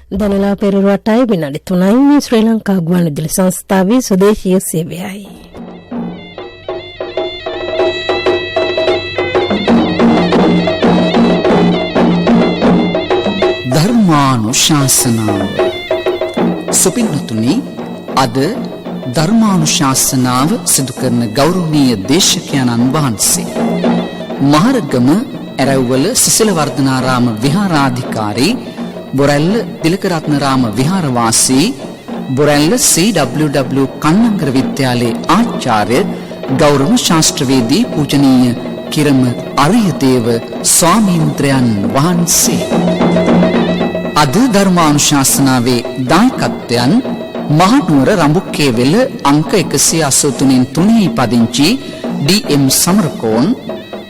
දැනලා පෙරරුවටයි විනාඩි 3යි මේ ශ්‍රී ලංකා ගුවන්විදුලි සංස්ථාවේ ස්වදේශීය සේවයයි. ධර්මානුශාසනාව සුපින්නතුනි අද ධර්මානුශාසනාව සිදු කරන ගෞරවනීය දේශකයන්න් වහන්සේ මහරගම ඇරව්වල සිසිලවර්ධනාරාම විහාරාධිකාරී බොරැල්ල තිලකරත්නරාම විහාරවාසී බොරැල්ල CWW කන්නංගර විද්‍යාලයේ ආචාර්ය ගෞරව ශාස්ත්‍රවේදී පූජනීය කිරම අරියදේව ස්වාමීන්ද්‍රයන් වහන්සේ අද ධර්මානුශාසනාවේ දායකත්වයන් මහනුවර රඹුක්කේවෙල අංක 183 3 පදිංචි DM Samarakoon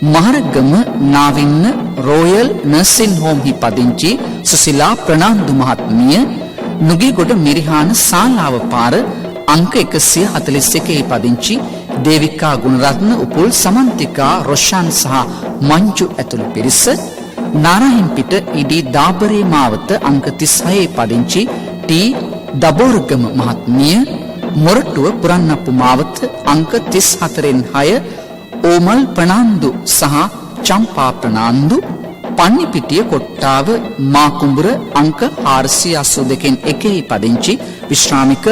Maharagama Navinna royal nursing home හි පදිංචි සුසිලා ප්‍රනාන්දු මහත්මිය නුගේගොඩ මිරිහාන ශාලාව පාර අංක 141 පදිංචි දේවිකා ගුණරත්න උපුල් සමන්තිකා රොෂාන් සහ මංජු ඇතුළු පිරිස නාරායන්පිට ඉඩි දාබරේ මාවත අංක 36 පදිංචි ටී දබෝරගම මහත්මිය මොරටුව පුරන්නප්පු මාවත අංක 34න් 6 ඕමල් ප්‍රනාන්දු සහ චම්පා ප්‍රනාන්දු පන්නිපිටිය කොට්ටාව මාකුඹුර අංක 482න් 1 පදිංචි විශ්‍රාමික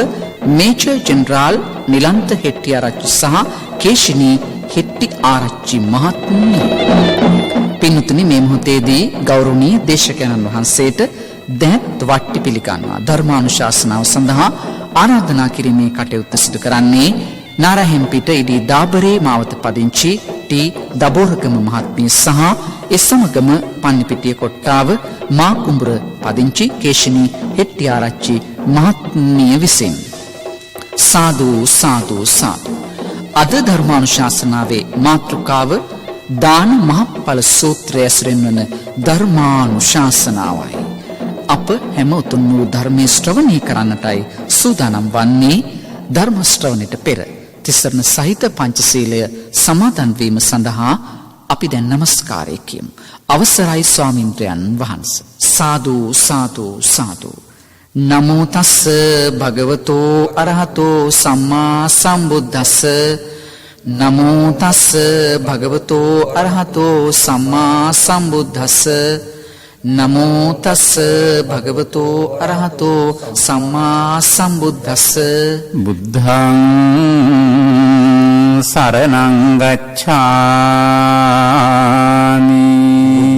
මේජර් ජෙනරාල් නිලන්ත හෙට්ටිආරච්චි සහ කේෂිනී හෙට්ටිආරච්චි මහත්මිය පින්තුනි මේ මොහොතේදී ගෞරවනීය දේශකයන්න් වහන්සේට දැත් වට්ටි පිළිගන්නවා ධර්මානුශාසනාව සඳහා ආරාධනා කිරීමේ කටයුත්ත සිදු කරන්නේ නාරායන්පිට ඉඩි දාබරේ මාවත පදිංචි ටී දබෝරගම මහත්මිය සහ ඒ සමගම පන්නිපිටිය කොට්ටාව මාකුඹුර පදිංචි කේෂිනී හෙට්ටිආරච්චි මහත්මිය විසින් සාදු සාදු සාදු අද ධර්මානුශාසනාවේ මාතෘකාව දාන මහඵල සූත්‍රය ඇසුරෙන් වන ධර්මානුශාසනාවයි. අප හැම උතුම් වූ ධර්මයේ ශ්‍රවණය කරන්නටයි සූදානම් වන්නේ. ධර්ම ශ්‍රවණයට පෙර තිසරණ සහිත පංචශීලය සමාදන් වීම සඳහා අපි දැන් নমස්කාරය කියමු. අවසරයි ස්වාමින්ද්‍රයන් වහන්සේ. සාදු සාදු සාදු. නමෝ තස්ස භගවතෝ අරහතෝ සම්මා සම්බුද්දස්ස නමෝ තස්ස භගවතෝ අරහතෝ සම්මා සම්බුද්දස්ස නමෝ තස්ස භගවතෝ අරහතෝ සම්මා සම්බුද්දස්ස බුද්ධං සරණං ගච්ඡාමි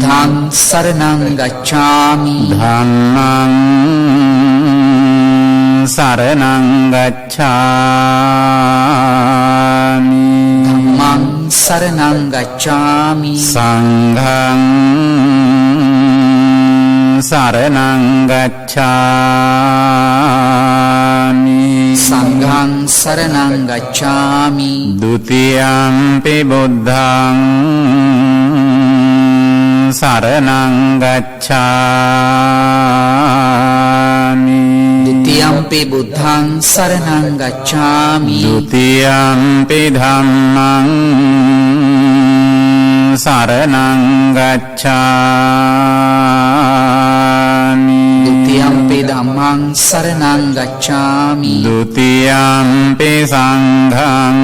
බුද්ධං සරණං ගච්ඡාමි ධම්මං සරණං ගච්ඡාමි ධම්මං සරණං ගච්ඡාමි සංඝං සරණං ගච්ඡාමි සංඝං සරණං ගච්ඡාමි ဒ ුතියම්පි බුද්ධං සරණං ගච්ඡාමි ဒ ුතියම්පි බුද්ධං සරණං ගච්ඡාමි ဒ ුතියම්පි ධම්මං සරණං ගච්ඡාමි ဒ ුතියම්පි ධම්මං සරණං ගච්ඡාමි ဒ ුතියම්පි සංඝං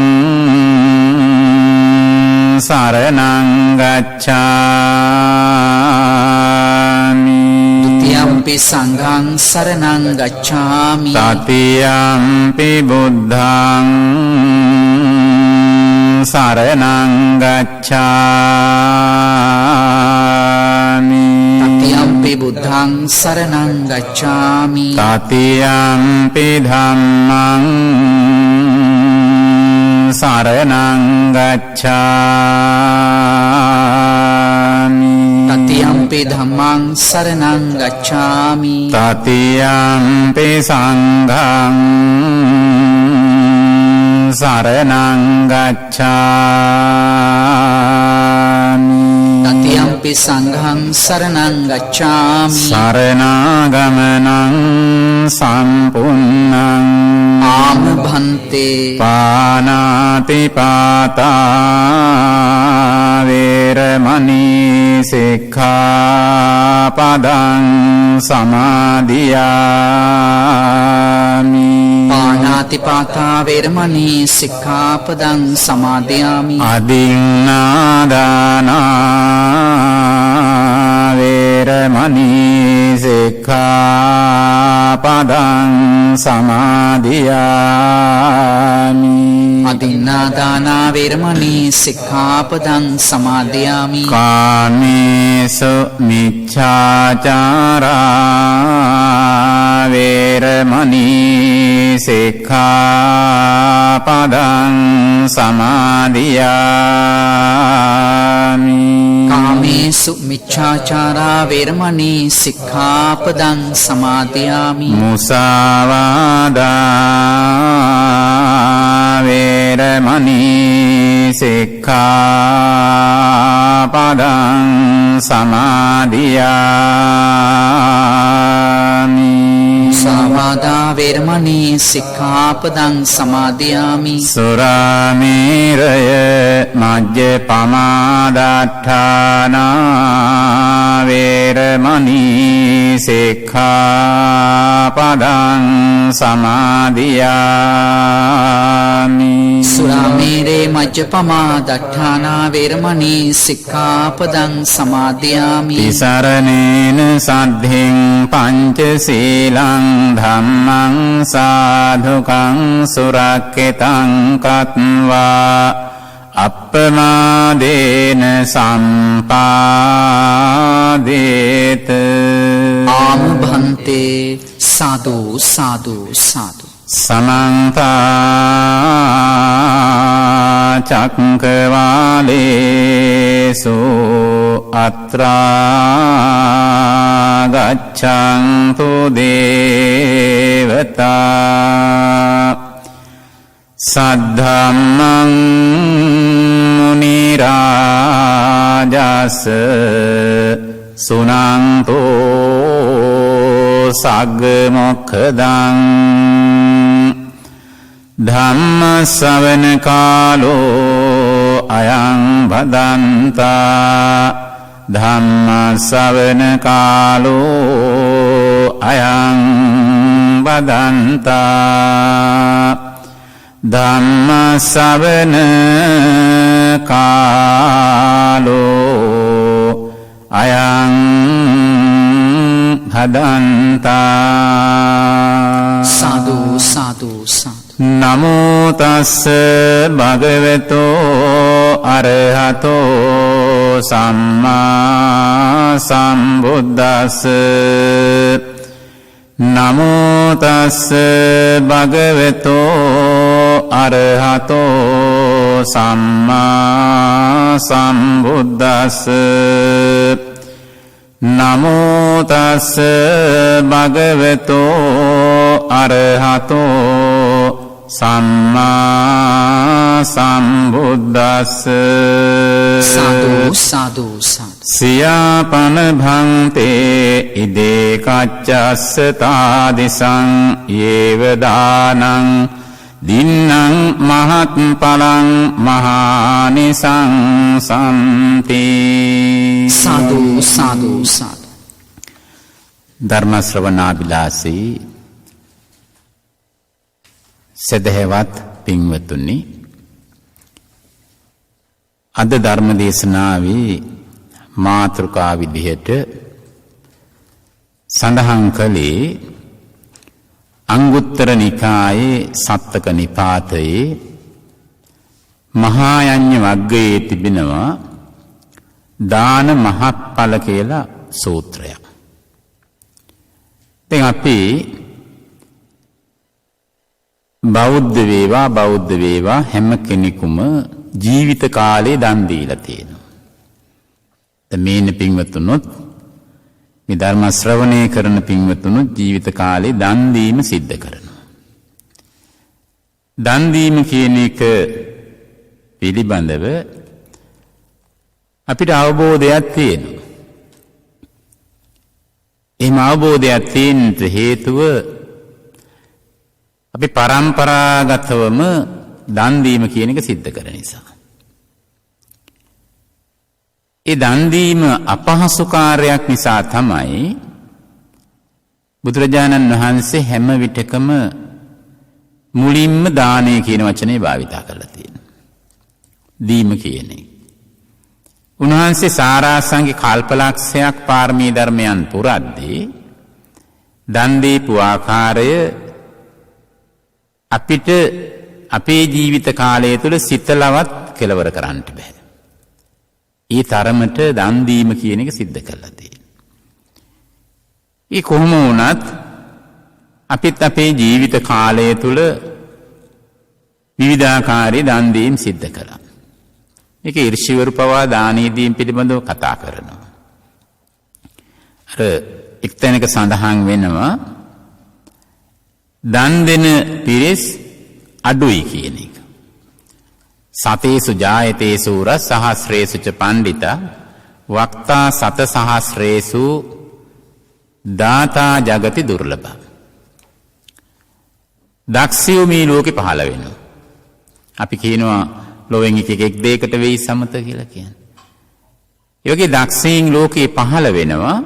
සරණං ගච්ඡාමි ဒ ුතියම්පි සංඝං සරණං ගච්ඡාමි තතියම්පි බුද්ධං සරණං ගච්ඡාමි තතියම්පි බුද්ධං සරණං ගච්ඡාමි තතියම්පි ධම්මං සරණං ගච්ඡාමි තතියම්පි ධම්මං සරණං ගච්ඡාමි තතියම්පි සංඝං සරණං ගච්ඡාමි තතියම්පි සංඝං සරණං ගච්ඡාමි සරණාගමනං සම්පුන්නං ආම භන්තේ පානාති පාතා වේරමණී සික්ඛාපදං සමාදියාමි පාණාතිපාතා වේරමණී සික්ඛාපදං සමාදියාමි අදින්නාදානා වේරමණී සික්ඛාපදං සමාදියාමි අදින්නාදානා වේරමණී සික්ඛාපදං සමාදියාමි කාමේසු මිච්ඡාචාරා වේරමණී සික්ඛාපදං සමාදියාමි කාමේසු මිච්ඡාචාරා වේරමණී සික්ඛාපදං සමාදියාමි මුසාවාදා වේරමණී සික්ඛාපදං සමාදියාමි සාවාදා වේරමණී සික්ඛාපදං සමාදියාමි සුරාමේරය මජ්ජපමාදට්ඨානා වේරමණී සික්ඛාපදං සමාදියාමි සුරාමේරේ මජ්ජපමා දට්ඨානා වේරමණී සික්ඛාපදං සමාදියාමි තිසරණේන සද්ධින් පංචශීලං ධම්මං සාධුකං සුරක්ඛිතං කତ୍වා අප්පමාදේන සම්පාදේත ආම භන්තේ සාදු සාදු සාදු සමන්ත චක්කවාලේසු අත්‍රා ගච්ඡන්තු දේවතා සද්ධම්මං මුනි රාජස් සුනන්තෝ සග්ග මොක්ඛදං ධම්ම ශ්‍රවණ කාලෝ අයං භදන්තා ධම්ම ශ්‍රවණ කාලෝ අයං භදන්තා ධම්ම ශ්‍රවණ කාලෝ අයං භදන්තා සාදු සාදු සාදු නමෝ තස්ස භගවතෝ අරහතෝ සම්මා සම්බුද්දස්ස නමෝ තස්ස භගවතෝ අරහතෝ සම්මා සම්බුද්දස්ස නමෝ තස්ස භගවතෝ අරහතෝ සම්මා සම්බුද්දස්ස සාදු සාදු සාදු සියාපන භන්තේ ඉදේ කච්චස්ස තාදිසං යේව දානං දින්නං මහත් පලං මහානිසං සම්ති සාදු සාදු සාදු ධර්ම ශ්‍රවණාබිලාසී සදහවත් පින්වතුනි අද ධර්ම දේශනාවේ මාතෘකා විදිහට සඳහන් කළේ අංගුත්තර නිකායේ සත්තක නිපාතයේ මහායඤ්ඤ වග්ගයේ තිබෙනවා දාන මහත්ඵල කියලා සූත්‍රයක්. දැන් අපි බෞද්ධ වේවා හැම කෙනෙකුම ජීවිත කාලේ දන් දීලා තියෙනවා. මේන පින්වතුනොත් මේ ධර්ම ශ්‍රවණය කරන පින්වතුනොත් ජීවිත කාලේ දන් දීම සිද්ධ කරනවා. දන් දීම කියන එක පිළිබඳව අපිට අවබෝධයක් තියෙනවා. එහෙම අවබෝධයක් තියෙන්නට හේතුව අපි පරම්පරාගතවම දන් දීම කියන එක සිද්ධ කරන නිසා. ඒ දන් දීම අපහසු කාර්යයක් නිසා තමයි බුදුරජාණන් වහන්සේ හැම විටකම මුලින්ම දානය කියන වචනේ භාවිතා කරලා තියෙනවා. දීම කියන්නේ. උන්වහන්සේ සාරාංශික කල්පලක්ෂයක් පාරමී ධර්මයන් පුරද්දී දන් දීපු ආකාරය අපිට අපේ ජීවිත කාලය තුළ සිතලවත් කෙලවර කරන්න බෑ. ඒ තරමට දන් දීම කියන එක සිද්ධ කරලා තියෙනවා. ඒ කොහොම වුණත් අපිත් අපේ ජීවිත කාලය තුළ විවිධාකාරී දන් දීම් සිද්ධ කළා. ඒක ඍෂිවරු පවා දානීය දීම් පිළිබඳව කතා කරනවා. අර එක්තැනක සඳහන් වෙනවා දන් දෙන පිරිස් අඩුයි කියන එක. සතේසු ජායතේසු රස සහස්‍රේසු ච පණ්ඩිතා වක්තා සත සහස්‍රේසු දාතා ජගති දුර්ලභ. දක්ෂයෝ මේ ලෝකෙ පහළ වෙනවා. අපි කියනවා ලොවෙන් එකෙක් දෙයකට වෙයි සමත කියලා කියන්නේ. ඒ වගේ දක්ෂයින් ලෝකේ පහළ වෙනවා.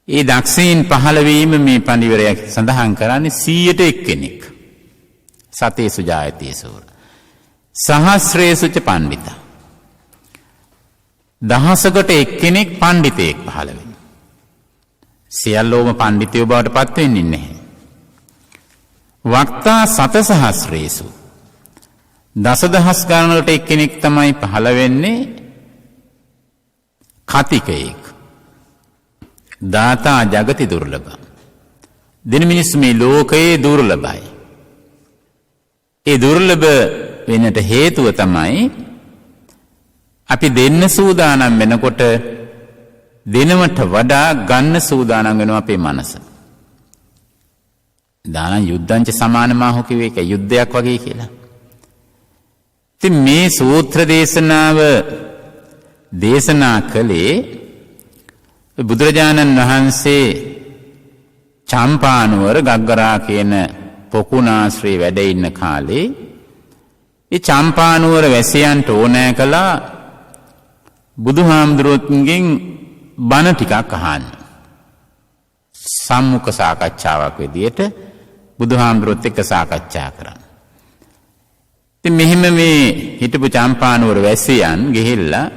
ඒ දක්ෂයින් පහළ වීම මේ පඬිවරයා සඳහන් කරන්නේ 100ට එක්කෙනෙක්. සතේසු ජායතේසු සහස්‍රේසු ච පණ්ඩිතා. දහසකට එක්කෙනෙක් පණ්ඩිතයෙක් පහළ වෙනවා. සියල්ලෝම පණ්ඩිතයෝ බවට පත් වෙන්නේ නැහැ. වක්තා සත සහස්‍රේසු දසදහස් ගණනකට එක්කෙනෙක් තමයි පහළ වෙන්නේ කතිකයෙක්. දාතා ජගති දුර්ලභ. දෙන මිනිස්සු මේ ලෝකයේ දුර්ලභයි. ඒ දුර්ලභ වෙන්නට හේතුව තමයි අපි දෙන්න සූදානම් වෙනකොට දෙනවට වඩා ගන්න සූදානම් වෙනවා අපේ මනස. දාන යුද්ධංච සමානමාහු කිව්වේ ඒක යුද්ධයක් වගේ කියලා. ඉතින් මේ සූත්‍ර දේශනාව දේශනා කළේ බුදුරජාණන් වහන්සේ චම්පානුවර ගග්ගරා කියන පොකුණාශ්‍රේ වැඩ ඉන්න කාලේ ඒ චම්පානුවර වැසියන්ට ඕනෑ කළා බුදුහාමුදුරුවන්ගෙන් බණ ටිකක් අහන්න. සම්මුඛ සාකච්ඡාවක් විදියට බුදුහාමුදුරුවොත් එක්ක සාකච්ඡා කරන්න. ඉතින් මෙහෙම මේ හිටපු චම්පානුවර වැසියන් ගිහිල්ලා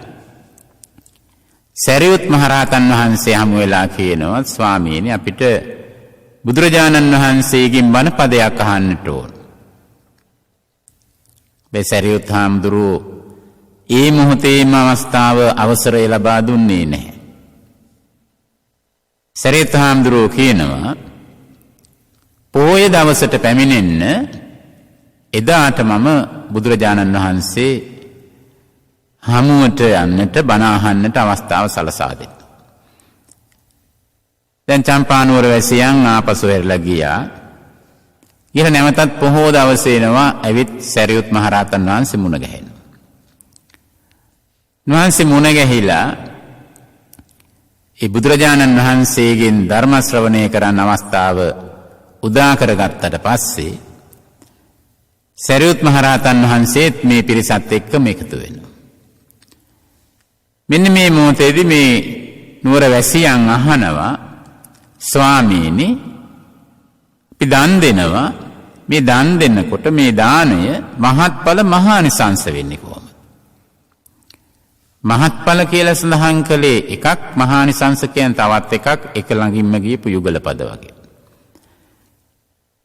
සරියුත් මහරහතන් වහන්සේ හමු වෙලා කියනවා ස්වාමීනි අපිට බුදුරජාණන් වහන්සේගෙන් බණ පදයක් අහන්නට ඕන. මේ සරියුත් හාමුදුරුවෝ ඒ මොහොතේම අවස්ථාව අවසරය ලබා දුන්නේ නැහැ. සරියුත් හාමුදුරුවෝ කියනවා පොහොය දවසට පැමිණෙන්න එදාට මම බුදුරජාණන් වහන්සේ හමුවට යන්නට බණ අහන්නට අවස්ථාව සලසා දෙන්න. දැන් චම්පානුවර වැසියන් ආපසු හැරිලා ගියා. ඊට නැවතත් පොහොය දවසේ එනවා ඇවිත් සරියුත් මහරහතන් වහන්සේ මුණ ගැහෙනවා. වහන්සේ මුණ ගැහිලා ඒ බුදුරජාණන් වහන්සේගෙන් ධර්ම ශ්‍රවණය කරන්න අවස්ථාව උදා කරගත්තට පස්සේ සරියුත් මහරහතන් වහන්සේත් මේ පිරිසත් එක්කම එකතු වෙනවා. මෙන්න මේ මොහොතේදී මේ නුවර වැසියන් අහනවා ස්වාමීනි අපි දන් දෙනවා මේ දන් දෙන්නකොට මේ දාණය මහත්ඵල මහානිසංස වෙන්නේ කොහොමද? මහත්ඵල කියලා සඳහන් කළේ එකක් මහානිසංස කියන තවත් එකක් එක ළඟින්ම ගියපු යුගල පද වගේ.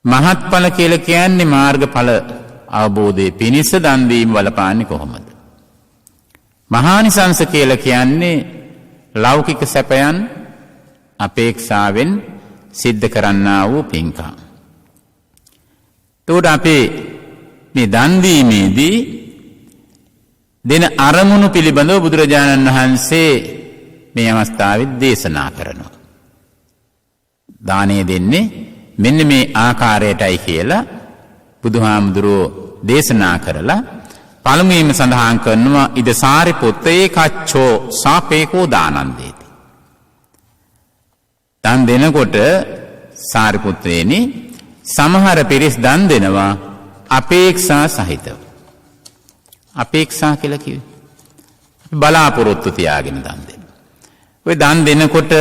මහත්ඵල කියලා කියන්නේ මාර්ගඵල අවබෝධයේ පිණිස දන් දීම වලපාන්නේ කොහොමද? මහානිසංස කියලා කියන්නේ ලෞකික සැපයන් අපේක්ෂාවෙන් සිද්ධ කරන්නා වූ පින්කම්. එතකොට අපේ මේ දන් දීමේදී දෙන අරමුණු පිළිබඳව බුදුරජාණන් වහන්සේ මේ අවස්ථාවේ දේශනා කරනවා. දානය දෙන්නේ මෙන්න මේ ආකාරයටයි කියලා බුදුහාමුදුරුවෝ දේශනා කරලා පළමුවෙන්ම සඳහන් කරනවා ඉද සාරිපුත්තේ කච්චෝ සාපේකෝ දානන්දේති. දන් දෙනකොට සාරිපුත්‍රයනි සමහර පිරිස් දන් දෙනවා අපේක්ෂා සහිතව. අපේක්ෂා කියලා කිව්වේ බලාපොරොත්තු තියාගෙන දන් දෙන. ඔය දන් දෙනකොට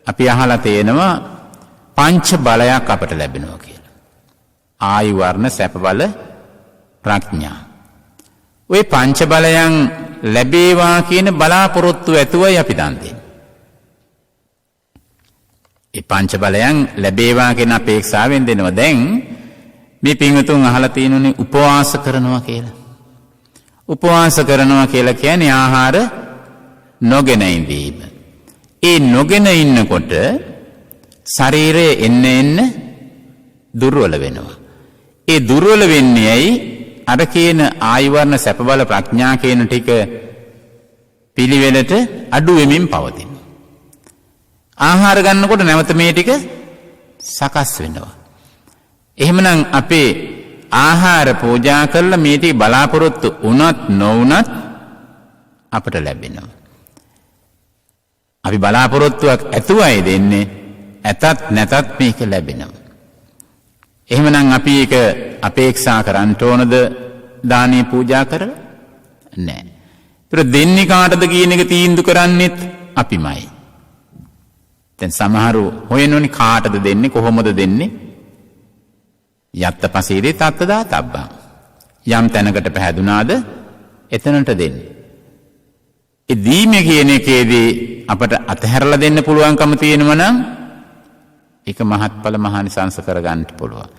අපි අහලා තේනවා පංච බලයක් අපට ලැබෙනවා කියලා. ආයු වර්ණ සැප බල ප්‍රඥා. ඔය පංච බලයන් ලැබේවා කියන බලාපොරොත්තු ඇතුවයි අපි දන් දෙන්නේ. ඒ පංච බලයන් ලැබේවා කියන අපේක්ෂාවෙන් දෙනවා. දැන් මේ පින්වතුන් අහලා තියෙනුනේ උපවාස කරනවා කියලා. උපවාස කරනවා කියලා කියන්නේ ආහාර නොගෙන ඉඳීම. ඒ නොගෙන ඉන්නකොට ශරීරය එන්න දුර්වල වෙනවා. ඒ දුර්වල වෙන්නේ ඇයි? අර කියන ආයු වර්ණ සැප බල ප්‍රඥා කියන ටික පිළිවෙලට අඩු වෙමින් පවතින. ආහාර ගන්නකොට නැවත මේ ටික සකස් වෙනවා. එහෙමනම් අපේ ආහාර පූජා කරලා මේ ටික බලාපොරොත්තු වුණත් නොවුණත් අපට ලැබෙනවා. අපි බලාපොරොත්තුවක් ඇතුවයි දෙන්නේ, ඇතත් නැතත් මේක ලැබෙනවා. එහෙමනම් අපි ඒක අපේක්ෂා කරන්න ඕනද දානීය පූජා කරලා? නැහැ. ඒතර දෙන්නේ කාටද කියන එක තීන්දුව කරන්නේත් අපිමයි. දැන් සමහරු හොයනෝනි කාටද දෙන්නේ, කොහොමද දෙන්නේ? යත්ත පසීරේ තත්ත දාතබ්බා. යම් තැනකට පැහැදුනාද එතනට දෙන්නේ. ඒ දීම කියන එකේදී අපට අතහැරලා දෙන්න පුළුවන්කම තියෙනවා නම් ඒක මහත්ඵල මහානිසංස කරගන්න පුළුවන්.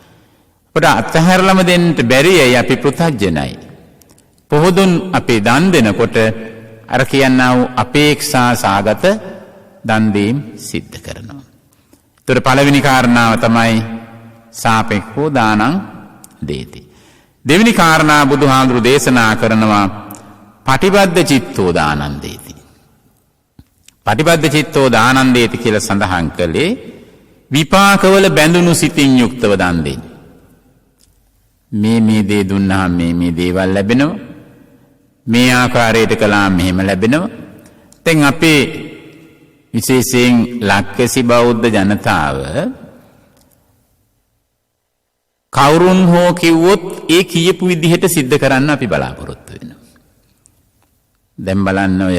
අපට අතහැරලම දෙන්න බැරියයි, අපි පෘථග්ජනයි. පොහොදුන් අපි දන් දෙනකොට අර කියන්නා වූ අපේක්ෂා සාගත දන් දීම් සිද්ධ කරනවා. ඒතර පළවෙනි කාරණාව තමයි සාපේක්ඛෝ දානං දේති. දෙවෙනි කාරණා බුදුහාඳුරු දේශනා කරනවා පටිබද්ධ චිත්තෝ දානං දේති. පටිබද්ධ චිත්තෝ දානං දේති කියලා සඳහන් කළේ විපාකවල බැඳුණු සිතින් යුක්තව දන් දෙන්න. මේ දේ දුන්නාම මේ දේවල් ලැබෙනවා. මේ ආකාරයට කළාම මෙහෙම ලැබෙනවා. දැන් අපේ විශේෂයෙන් ලක්කසි බෞද්ධ ජනතාව කවුරුන් හෝ කිව්වොත් ඒ කියපු විදිහට සිද්ධ කරන්න අපි බලාපොරොත්තු වෙනවා. දැන් බලන්න ඔය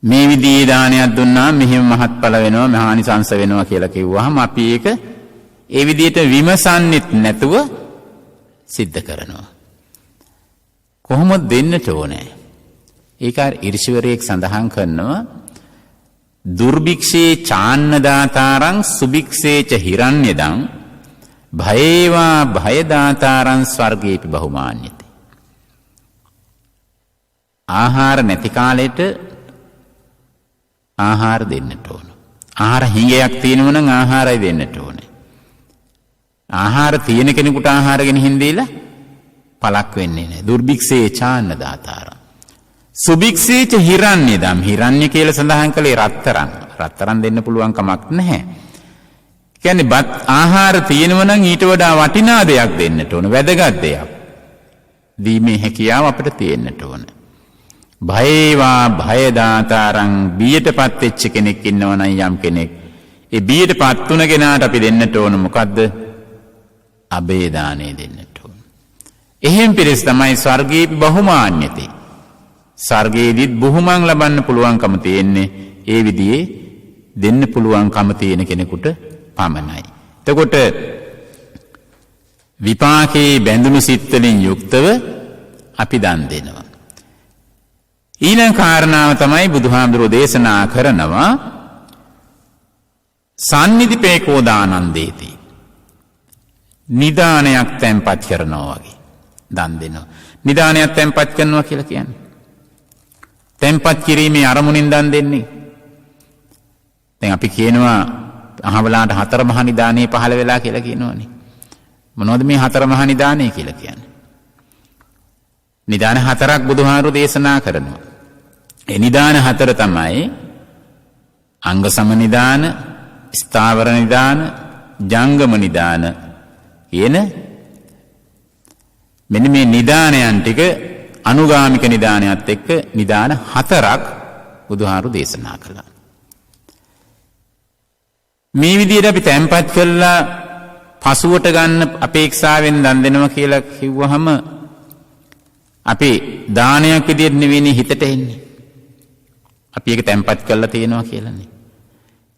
මේ විදිහේ දානයක් දුන්නා මෙහෙම මහත්ඵල වෙනවා, මහානිසංස වෙනවා කියලා කිව්වහම අපි ඒක ඒ විදිහට විමසන්නෙත් නැතුව සිද්ධ කරනවා. කොහොමද දෙන්නට ඕනේ? ඒක ඉරිෂිවරයෙක් සඳහන් කරනවා දුර්භික්ෂේ චාන්න දාතාරං සුභික්ෂේච හිරණ්‍යදං භයේවා භයදාතාරං ස්වර්ගේපි බහුමාන්‍යති. ආහාර නැති කාලෙට ආහාර දෙන්නට ඕන. ආහාර හිඟයක් තියෙනවා නම් ආහාරය දෙන්නට ඕනේ. ආහාර තියෙන කෙනෙකුට ආහාර ගෙනින් දීලා පළක් වෙන්නේ නැහැ. දුර්භික්ෂේ චාන්න දාතාරං සුභික්ෂේච හිරණ්‍යදම්. හිරණ්‍ය කියලා සඳහන් කළේ රත්තරන්. රත්තරන් දෙන්න පුළුවන් කමක් නැහැ. කියන්නේ බත් ආහාර තියෙනවා නම් ඊට වඩා වටිනා දෙයක් දෙන්නට ඕන, වැදගත් දෙයක්. දීමේ හැකියාව අපිට තියෙන්නට ඕන. භයේවා භයදාතාරං බියටපත් වෙච්ච කෙනෙක් ඉන්නවා නම් යම් කෙනෙක්, ඒ බියටපත් තුන කෙනාට අපි දෙන්නට ඕන මොකද්ද? අබේ දානේ දෙන්නට ඕන. එහෙන් පිරිස තමයි ස්වර්ගීපි බහුමාන්‍යති. ස්වර්ගයේදීත් බුහුමන් ලබන්න පුළුවන්කම තියෙන්නේ ඒ විදිහේ දෙන්න පුළුවන්කම තියෙන කෙනෙකුට පමණයි. එතකොට විපාකේ බැඳුණු සිත් වලින් යුක්තව අපි දන් දෙනවා. ඊළඟ කාරණාව තමයි බුදුහාමුදුරෝ දේශනා කරනවා සම්නිධිපේකෝ දානං දේති. නිදානයක් තැන්පත් කරනවා වගේ දන් දෙනවා. නිදානයක් තැන්පත් කරනවා කියලා කියන්නේ තැන්පත් කිරීමේ අරමුණින් දන් දෙන්නේ. දැන් අපි කියනවා අහවලාට හතර මහා නිදානේ පහළ වෙලා කියලා කියනවනේ. මොනවද මේ හතර මහා නිදානේ කියලා කියන්නේ? නිදාන හතරක් බුදුහාමුදුරු දේශනා කරනවා. ඒ නිදාන හතර තමයි අංග සම නිදාන, ස්ථාවර නිදාන, ජංගම නිදාන කියන මෙන්න මේ නිදානයන් ටික අනුගාමික නිදානයත් එක්ක නිදාන හතරක් බුදුහාමුදුරු දේශනා කළා. මේ විදිහට අපි තැම්පත් කළා පසුවට ගන්න අපේක්ෂාවෙන් දන් දෙනවා කියලා කිව්වහම අපි දානයක් විදිහට නෙවෙයි හිතට එන්නේ. අපි ඒක තැම්පත් කරලා තියෙනවා කියලානේ.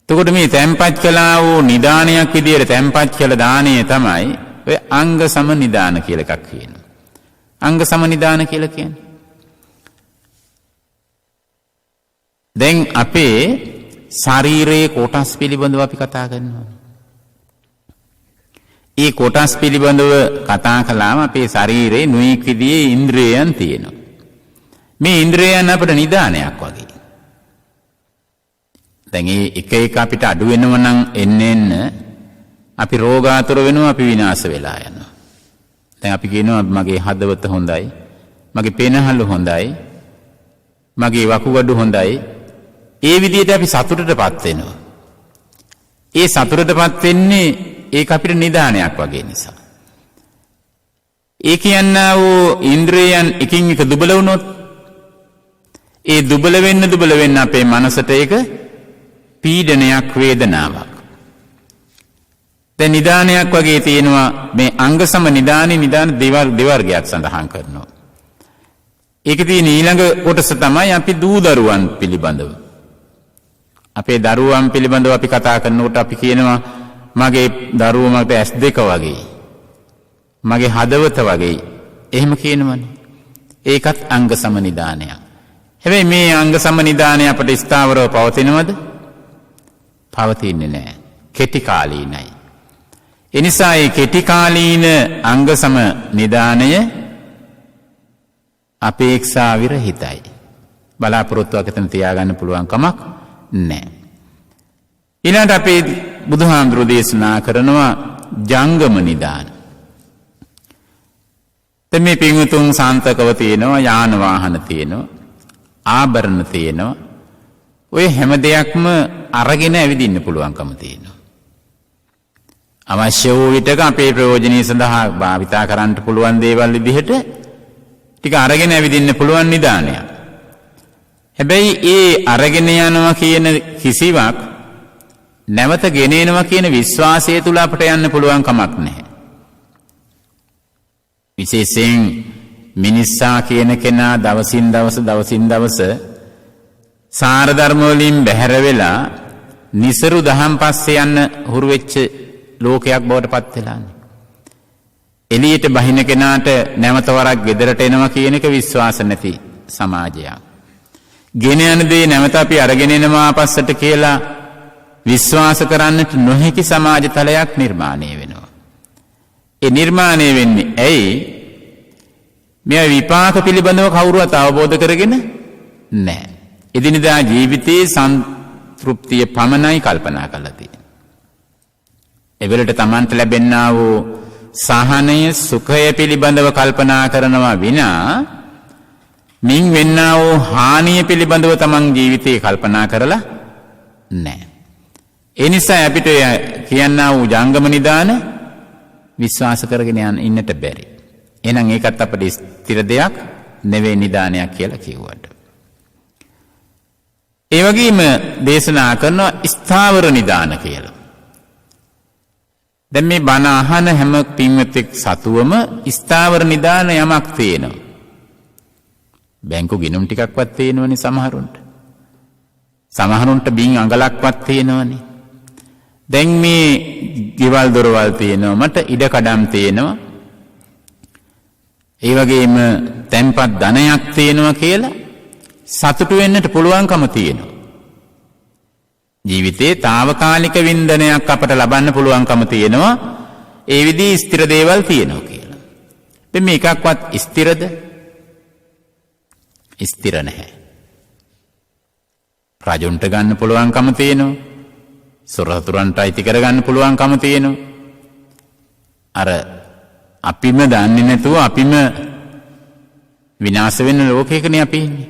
එතකොට මේ තැම්පත් කළා වූ නිදානයක් විදිහට තැම්පත් කළ දාණය තමයි ඔය අංග සම නිදාන කියලා එකක් කියනවා. අංග සම නිදාන කියලා කියන්නේ. දැන් අපේ ශරීරයේ කොටස් පිළිබඳව අපි කතා කරනවා. ඒ කොටස් පිළිබඳව කතා කළාම අපේ ශරීරයේ නොයෙක් විදිහේ ඉන්ද්‍රියයන් තියෙනවා. මේ ඉන්ද්‍රියයන් අපිට නිදානයක් වගේ. දැන් එක එක අපිට අඩු වෙනව නම් එන්න අපි රෝගාතුර වෙනවා, අපි විනාශ වෙලා යනවා. දැන් අපි කියනවා මගේ හදවත හොඳයි, මගේ පෙනහළු හොඳයි, මගේ වකුගඩු හොඳයි. ඒ විදිහට අපි සතුටටපත් වෙනවා. ඒ සතුටටපත් වෙන්නේ ඒක අපිට නිදානයක් වගේ නිසා. ඒ කියන්නා වූ ඉන්ද්‍රියයන් එකින් එක දුබල වුණොත් ඒ දුබල වෙන්න අපේ මනසට ඒක පීඩනයක්, වේදනාවක්. දැන් නිදානයක් වගේ තියෙනවා මේ අංග සම නිදාන දෙවර්ගයක් සඳහන් කරනවා. ඒකේ තියෙන ඊළඟ කොටස තමයි අපි දූ දරුවන් පිළිබඳව. අපේ දරුවන් පිළිබඳව අපි කතා කරනකොට අපි කියනවා මගේ දරුවෝ මට S2 වගේ, මගේ හදවත වගේ. එහෙම කියනවනේ. ඒකත් අංග සම නිදානයක්. හැබැයි මේ අංග සම නිදානය අපට ස්ථාවරව පවතිනවද? පවතින්නේ නැහැ. කෙටි කාලීනයි. එනිසා මේ කෙටි කාලීන අංග සම නිදානය අපේක්ෂා විරහිතයි. බලාපොරොත්තුවක් එතන තියාගන්න පුළුවන් කමක් නැහැ. ඊළඟට අපේ බුදුහාමුදුරුවෝ දේශනා කරනවා ජංගම නිදාන. දැන් මේ පින්වුතුන් සාන්තකව තියෙනවා, යාන වාහන තියෙනවා, ආභරණ තියෙනවා. ඔය හැම දෙයක්ම අරගෙන ඇවිදින්න පුළුවන්කම තියෙනවා. අවශ්‍ය වූ විටක අපේ ප්‍රයෝජනීය සඳහා භාවිතා කරන්න පුළුවන් දේවල් විදිහට ටික අරගෙන ඇවිදින්න පුළුවන් නිදානයක්. හැබැයි ඒ අරගෙන යනවා කියන කිසිවක් නැවත ගෙන එනවා කියන විශ්වාසය තුල අපට යන්න පුළුවන් කමක් නැහැ. විශේෂයෙන් මිනිසා කියන කෙනා දවසින් දවස සාර ධර්ම වලින් බැහැර වෙලා නිසරු දහම් පස්සේ යන්න හුරු වෙච්ච ලෝකයක් බවට පත් වෙලානේ. එළියට බහින කෙනාට නැවත වරක් ගෙදරට එනවා කියන එක විශ්වාස නැති සමාජයක්. ගෙන යන දේ නැවත අපි අරගෙන එනවා පස්සට කියලා විශ්වාස කරන්නට නොහැකි සමාජ තලයක් නිර්මාණය වෙනවා. ඒ නිර්මාණය වෙන්නේ ඇයි? මේ විපාක පිළිබඳව කවුරුවත් අවබෝධ කරගෙන නැහැ. එදිනදා ජීවිතයේ සන්තෘප්තිය පමණයි කල්පනා කරලා තියෙන්නේ. එවලට Tamanට ලැබෙනා වූ සහනය, සුඛය පිළිබඳව කල්පනා කරනවා විනා මින් වෙන්නා වූ හානිය පිළිබඳව Taman ජීවිතේ කල්පනා කරලා නැහැ. ඒ නිසා අපිට කියන්නා වූ ජංගම නිදාන විශ්වාස කරගෙන ඉන්නට බැරි. එහෙනම් ඒකත් අපිට ස්ථිර දෙයක් නෙවෙයි නිදානයක් කියලා කිව්වට. ඒ වගේම දේශනා කරනවා ස්ථාවර නිදාන කියලා. දැන් මේ බණ අහන හැම පින්වතෙක් සතුවම ස්ථාවර නිදාන යමක් තියෙනවා. බැංකු ගිණුම් ටිකක්වත් තියෙනවනේ සමහරුන්ට. සමහරුන්ට බින් අඟලක්වත් තියෙනවනේ. දැන් මේ ගෙවල් දොරවල් තියෙනවා, මට ඉඩකඩම් තියෙනවා, ඒ වගේම තැන්පත් ධනයක් තියෙනවා කියලා සතුටු වෙන්නට පුළුවන්කම තියෙනවා. ජීවිතේ తాවකාලික වින්දනයක් අපට ලබන්න පුළුවන්කම තියෙනවා. ඒ විදිහේ ස්ථිර දේවල් තියෙනවා කියලා. දැන් මේ එකක්වත් ස්ථිරද? ස්ථිර නැහැ. රජුන්ට ගන්න පුළුවන්කම තියෙනවා. සොරතුරන්ට අයිති කරගන්න පුළුවන්කම තියෙනවා. අර අපිම දන්නේ නැතුව අපිම විනාශ වෙන ලෝකයකනේ අපි ඉන්නේ.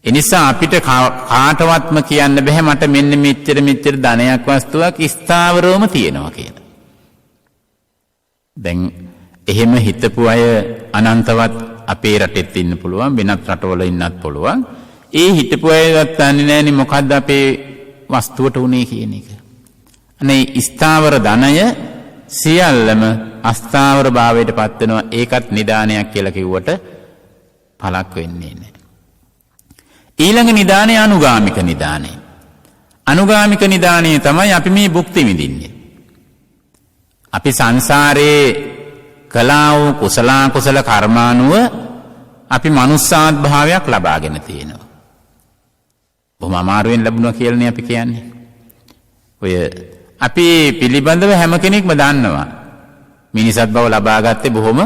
එනිසා අපිට කාටවත්ම කියන්න බෑ මට මෙන්න මෙච්චර ධනයක් වස්තුවක් ස්ථාවරවම තියෙනවා කියලා. දැන් එහෙම හිතපු අය අනන්තවත් අපේ රටෙත් ඉන්න පුළුවන්, වෙනත් රටවල ඉන්නත් පුළුවන්. ඒ හිතපු අයවත් දන්නේ නැණි මොකද්ද අපේ වස්තුවට උනේ කියන එක. අනේ ස්ථාවර ධනය සියල්ලම අස්ථාවර භාවයට පත් වෙනවා. ඒකත් නිදානයක් කියලා කිව්වට පළක් වෙන්නේ නැහැ. ඊළඟ නිදානය අනුගාමික නිදානය. අනුගාමික නිදානය තමයි අපි මේ භුක්ති විඳින්නේ. අපි සංසාරේ කළා වූ කුසල කර්මානුව අපි මනුස්සාත් භාවයක් ලබාගෙන තියෙනවා. බොහොම අමාරුවෙන් ලැබුණා කියලානේ අපි කියන්නේ. ඔය අපි පිළිබඳව හැම කෙනෙක්ම දන්නවා. මිනිසත් බව ලබාගත්තේ බොහොම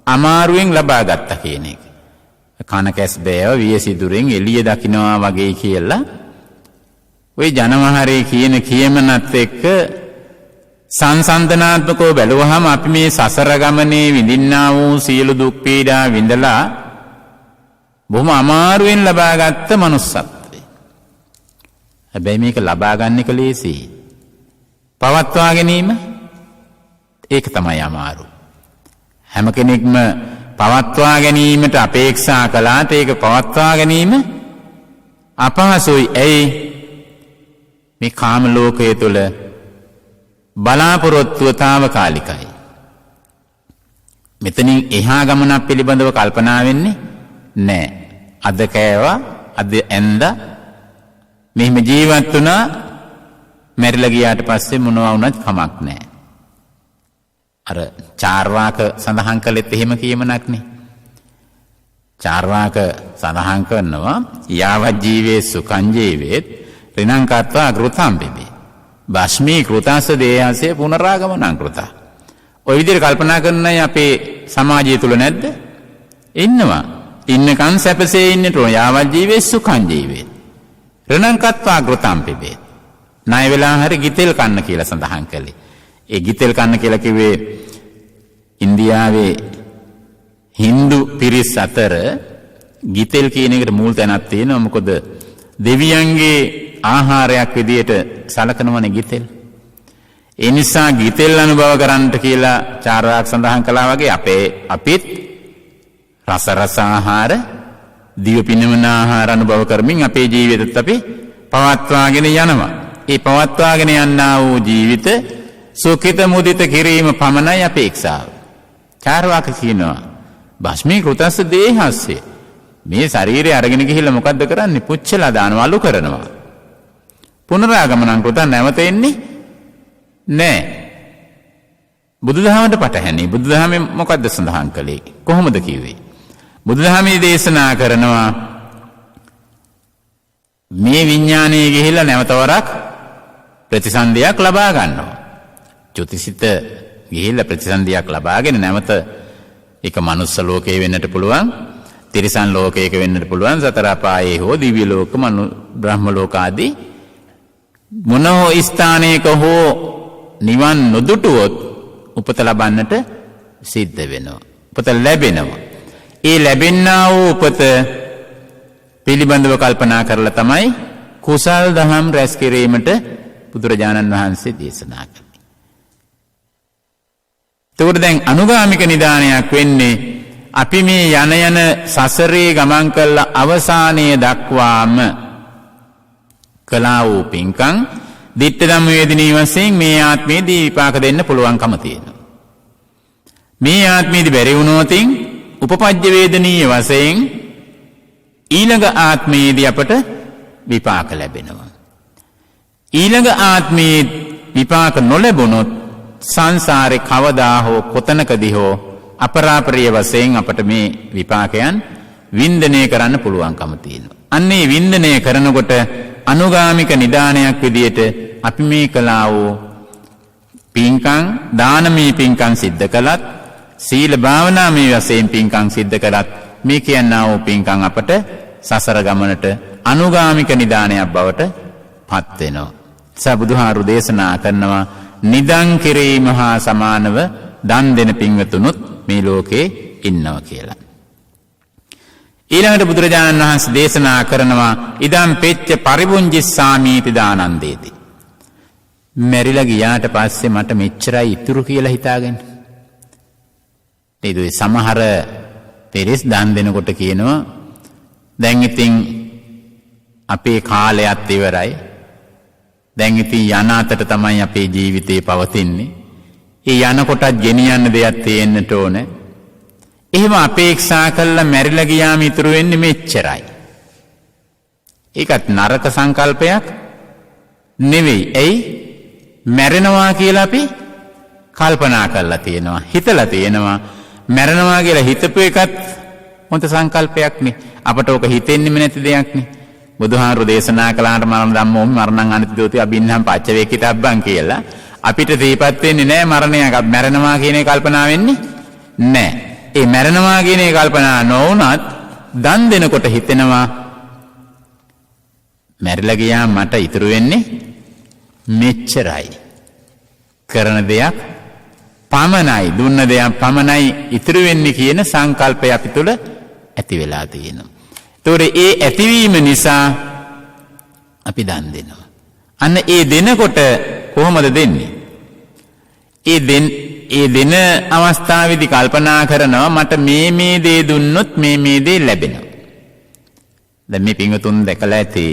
අමාරුවෙන් ලබාගත්තා කියන එක. කන කැස් බෑව වියසිදුරෙන් එළිය දකින්නවා වගේ කියලා ওই ජනමහරේ කියන කියමනත් එක්ක සංසන්දනාත්මකව බැලුවහම අපි මේ සසර ගමනේ විඳින්නා වූ සියලු දුක් පීඩා විඳලා බොහොම අමාරුවෙන් ලබාගත්ත manussත්වය. හැබැයි මේක ලබා ගන්න එක ලේසියි. පවත්වා ගැනීම ඒක තමයි අමාරු. හැම කෙනෙක්ම පවත්වා ගැනීමට අපේක්ෂා කළාට ඒක පවත්වා ගැනීම අපහසුයි. ඇයි? මේ කාම ලෝකයේ තුල බලාපොරොත්තුව తాවකාලිකයි. මෙතනින් එහා ගමනක් පිළිබඳව කල්පනා වෙන්නේ නැහැ. අද කෑවා, අද ඇඳා, මෙහිම ජීවත් වුණා, මැරිලා ගියාට පස්සේ මොනවා වුණත් කමක් නැහැ. අර චාර්වාක සඳහන් කළෙත් එහෙම කියමනක් නේ. චාර්වාක සඳහන් කරනවා යාවත් ජීවේ සුඛං ජීවේත් රිනං කତ୍වා අග්‍රතම් බිබේ. භස්මී කෘතස්ස දේහසේ පුනරාගමනං කෘතා. ඔය විදිහට කල්පනා කරන අය අපේ සමාජය තුල නැද්ද? ඉන්නවා. ඉන්නකන් සැපසේ ඉන්නට ඕන. යාවත් ජීවේ සුඛං ජීවේ. රිනං කତ୍වා අග්‍රතම් බිබේ. ණය වෙලා හරි ගිතෙල් කන්න කියලා සඳහන් කළේ. ඒ ගිතෙල් කන්න කියලා කිව්වේ ඉන්දියාවේ Hindu පිරිස් අතර ගිතෙල් කියන එකට මූල තැනක් තියෙනවා. මොකද දෙවියන්ගේ ආහාරයක් විදියට සලකනවනේ ගිතෙල්. ඒ නිසා ගිතෙල් අනුභව කරන්නට කියලා චාර්වාක සඳහන් කළා වගේ අපිත් රස ආහාර, දිව පිනවන ආහාර අනුභව කරමින් අපේ ජීවිතයත් අපි පවත්වාගෙන යනවා. ඒ පවත්වාගෙන යන්නා වූ ජීවිත සුඛිත මුදිත කිරීම පමණයි අපේක්ෂාව. චාර්වාක කියනවා භස්මී කෘතස්ස දේහස්සේ. මේ ශරීරය අරගෙන ගිහිල්ලා මොකද්ද කරන්නේ? පුච්චලා දානවා, අලු කරනවා. පුනරාගමනං කෘතං නැවත එන්නේ නෑ. බුදුදහමට පටහැනි. බුදුදහමේ මොකද්ද සඳහන් කළේ? කොහොමද කිව්වේ? බුදුදහමේ දේශනා කරනවා මේ විඥානයේ ගිහිල්ලා නැවත වරක් ප්‍රතිසන්දියක් ලබා ගන්නවා. චුතිසිත ගිහිල්ලා ප්‍රතිසන්දියක් ලබාගෙන නැවත ඒක මනුස්ස ලෝකේ වෙන්නට පුළුවන්, තිරිසන් ලෝකයක වෙන්නට පුළුවන්, සතර අපායේ හෝ දිව්‍ය ලෝක, බ්‍රහ්ම ලෝක ආදී මොන හෝ ස්ථානයක හෝ නිවන් නොදුටුවොත් උපත ලබන්නට සිද්ධ වෙනවා. උපත ලැබෙනවා. ඒ ලැබෙනා වූ උපත පිළිබඳව කල්පනා කරලා තමයි කුසල් දහම් රැස් කිරීමට බුදුරජාණන් වහන්සේ දේශනා කළේ. එතකොට දැන් අනුගාමික නිදානයක් වෙන්නේ අපි මේ යන සසරේ ගමන් කළ අවසානයේ දක්වාම කළා වූ පින්කම් දිට්ඨ ධම්ම වේදිනී වශයෙන් මේ ආත්මයේදී විපාක දෙන්න පුළුවන්කම තියෙනවා. මේ ආත්මයේදී බැරි වුණොතින් උපපජ්ජ වේදනීය වශයෙන් ඊළඟ ආත්මයේදී අපට විපාක ලැබෙනවා. ඊළඟ ආත්මයේ විපාක නොලැබුණොත් සංසාරේ කවදා හෝ කොතනකදී හෝ අපරාපරිය වශයෙන් අපට මේ විපාකයන් වින්දනය කරන්න පුළුවන්කම තියෙනවා. අන්නේ වින්දනය කරනකොට අනුගාමික නිදානයක් විදියට අපි මේ කළා වූ පින්කම්, දානමය පින්කම් සිද්ධ කළත්, සීල භාවනාමය වශයෙන් පින්කම් සිද්ධ කළත් මේ කියනා වූ පින්කම් අපට සසර ගමනට අනුගාමික නිදානයක් බවට පත් වෙනවා. සබුදුහාරු දේශනා කරනවා නිදන් කිරීම හා සමානව දන් දෙන පින්වතුනුත් මේ ලෝකේ ඉන්නවා කියලා. ඊළඟට බුදුරජාණන් වහන්සේ දේශනා කරනවා ඉදම් පෙච්ච පරිබුංජිස්සාමීති දානන්දේති. මැරිලා ගියාට පස්සේ මට මෙච්චරයි ඉතුරු කියලා හිතාගෙන. ඒ සමහර පෙරස් දන් දෙනකොට කියනවා දැන් ඉතින් අපේ කාලයත් ඉවරයි. දැන් ඉතින් යන අතට තමයි අපේ ජීවිතේ පවතින්නේ. ඒ යනකොටත් ගෙනියන්න දෙයක් තියෙන්නට ඕනේ. එහෙම අපේක්ෂා කළා මැරිලා ගියාම ඉතුරු වෙන්නේ මෙච්චරයි. ඒකත් නරක සංකල්පයක් නෙවෙයි. ඇයි? මැරෙනවා කියලා අපි කල්පනා කරලා තියෙනවා. හිතලා තියෙනවා. මැරෙනවා කියලා හිතපු එකත් හොඳ සංකල්පයක් නේ. අපට ඕක හිතෙන්නෙම නැති දෙයක් නේ. බුදුහාමුදුරු දේශනා කළාට මරණ ධම්මෝ මරණං අනිත්‍යෝති අබින්නම් පච්චවේකිතබ්බං කියලා අපිට තීපත් වෙන්නේ නැහැ මරණයක්. මැරෙනවා කියන එක කල්පනා වෙන්නේ නැහැ. ඒ මැරෙනවා කියන එක කල්පනා නොවුනත් දන් දෙනකොට හිතෙනවා මැරිලා ගියාම මට ඉතුරු වෙන්නේ මෙච්චරයි. කරන දෙයක් පමණයි, දුන්න දෙයක් පමණයි ඉතුරු වෙන්නේ කියන සංකල්පය අපි තුළ ඇති වෙලා තියෙනවා. ඒතකොට ඒ ඇතිවීම නිසා අපි දන් දෙනවා. අන්න ඒ දෙනකොට කොහොමද දෙන්නේ? ඒ දෙන අවස්ථාවේදී කල්පනා කරනවා මට මේ දේ දුන්නොත් මේ දේ ලැබෙනවා. දැන් මේ පින්වතුන් දැකලා ඇති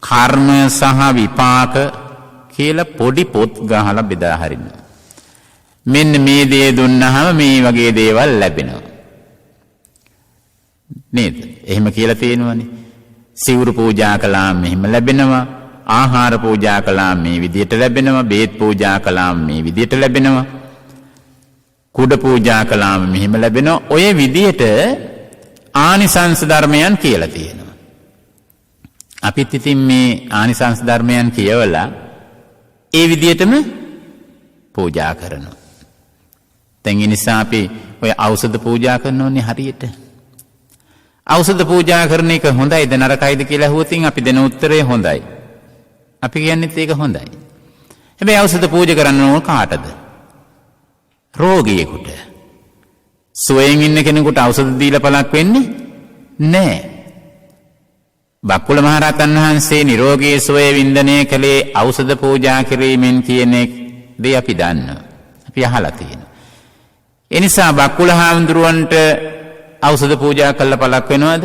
කර්ම සහ විපාක කියලා පොඩි පොත් ගහලා බෙදා හරිනවා. මෙන්න මේ දේ දුන්නාම මේ වගේ දේවල් ලැබෙනවා. නේද? එහෙම කියලා තියෙනවනේ. සිවුරු පූජා කළාම මෙහෙම ලැබෙනවා. ආහාර පූජා කළාම මේ විදියට ලැබෙනවා. බේත් පූජා කළාම මේ විදියට ලැබෙනවා. කුඩ පූජා කළාම මෙහෙම ලැබෙනවා. ඔය විදියට ආනිසංස ධර්මයන් කියලා තියෙනවා. අපිත් ඉතින් මේ ආනිසංස ධර්මයන් කියවලා ඒ විදියටම පූජා කරනවා. දැන් ඒ නිසා අපි ඔය ඖෂධ පූජා කරනෝනේ හරියට. ඖෂධ පූජා කරන එක හොඳයිද නරකයිද කියලා අහුවොතින් අපි දෙන උත්තරය හොඳයි. අපි කියන්නේත් ඒක හොඳයි. හැබැයි ඖෂධ පූජා කරන්න ඕන කාටද? රෝගියෙකුට. සුවයෙන් ඉන්න කෙනෙකුට ඖෂධ දීලා පළක් වෙන්නේ නැහැ. බක්කුල මහරහතන් වහන්සේ නිරෝගී සුවය වින්දනය කළේ ඖෂධ පූජා කිරීමෙන් කියන දේ අපි දන්නවා. අපි අහලා තියෙනවා. ඒ නිසා බක්කුල හාමුදුරුවන්ට ඖෂධ පූජා කළා පළක් වෙනවද?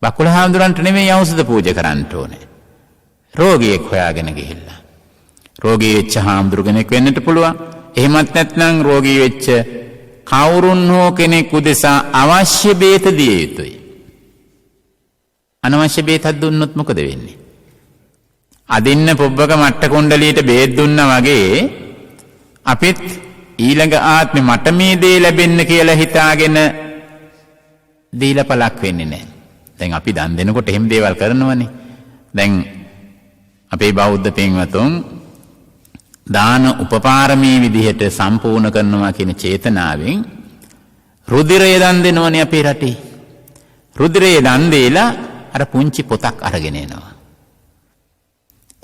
බක්කුල හාමුදුරන්ට නෙමෙයි ඖෂධ පූජා කරන්න ඕනේ. රෝගියෙක් හොයාගෙන ගිහිල්ලා. රෝගී වෙච්ච හාමුදුරු කෙනෙක් වෙන්නට පුළුවන්. එහෙමත් නැත්නම් රෝගී වෙච්ච කවුරුන් හෝ කෙනෙක් උදෙසා අවශ්‍ය බේත දිය යුතුයි. අනවශ්‍ය බේතක් දුන්නොත් මොකද වෙන්නේ? අදින්න පොබ්බක මට්ට කුණ්ඩලියට බේත් දුන්නා වගේ අපිත් ඊළඟ ආත්මෙ මට මේ දේ ලැබෙන්න කියලා හිතාගෙන දීලා පළක් වෙන්නේ නැහැ. දැන් අපි දන් දෙනකොට එහෙම දේවල් කරනවනේ. දැන් අපේ බෞද්ධ පින්වතුන් දාන උපපාරමී විදිහට සම්පූර්ණ කරනවා කියන චේතනාවෙන් රුධිරය දන් දෙනවනේ අපේ රටේ. රුධිරය දන් දීලා අර පුංචි පොතක් අරගෙන එනවා.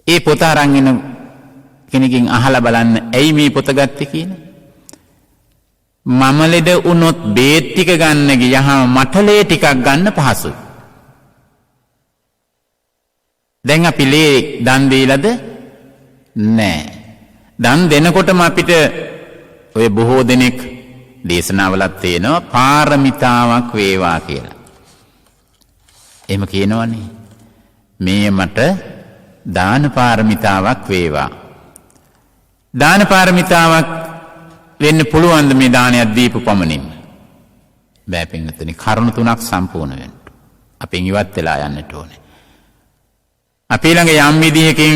ඒ පොත අරන් එන කෙනකින් අහලා බලන්න ඇයි මේ පොත ගත්තේ කියලා. මම ලෙඩ වුණොත් බේත් ටික ගන්න ගියහම මට ලේ ටිකක් ගන්න පහසුයි. දැන් අපි ලේ දන් දීලාද? නෑ. දන් දෙනකොටම අපිට ඔය බොහෝ දෙනෙක් දේශනාවලත් තියෙනවා පාරමිතාවක් වේවා කියලා. එහෙම කියනවනේ. මේ මට දාන පාරමිතාවක් වේවා. දාන පාරමිතාවක් වෙන්න පුළුවන්ද මේ දානයක් දීපු පමණින්? බෑ පින්වත්නි, කරුණු තුනක් සම්පූර්ණ වෙන්න. අපෙන් ඉවත් වෙලා යන්නට ඕනේ. අපි ළඟ යම් විදිහකින්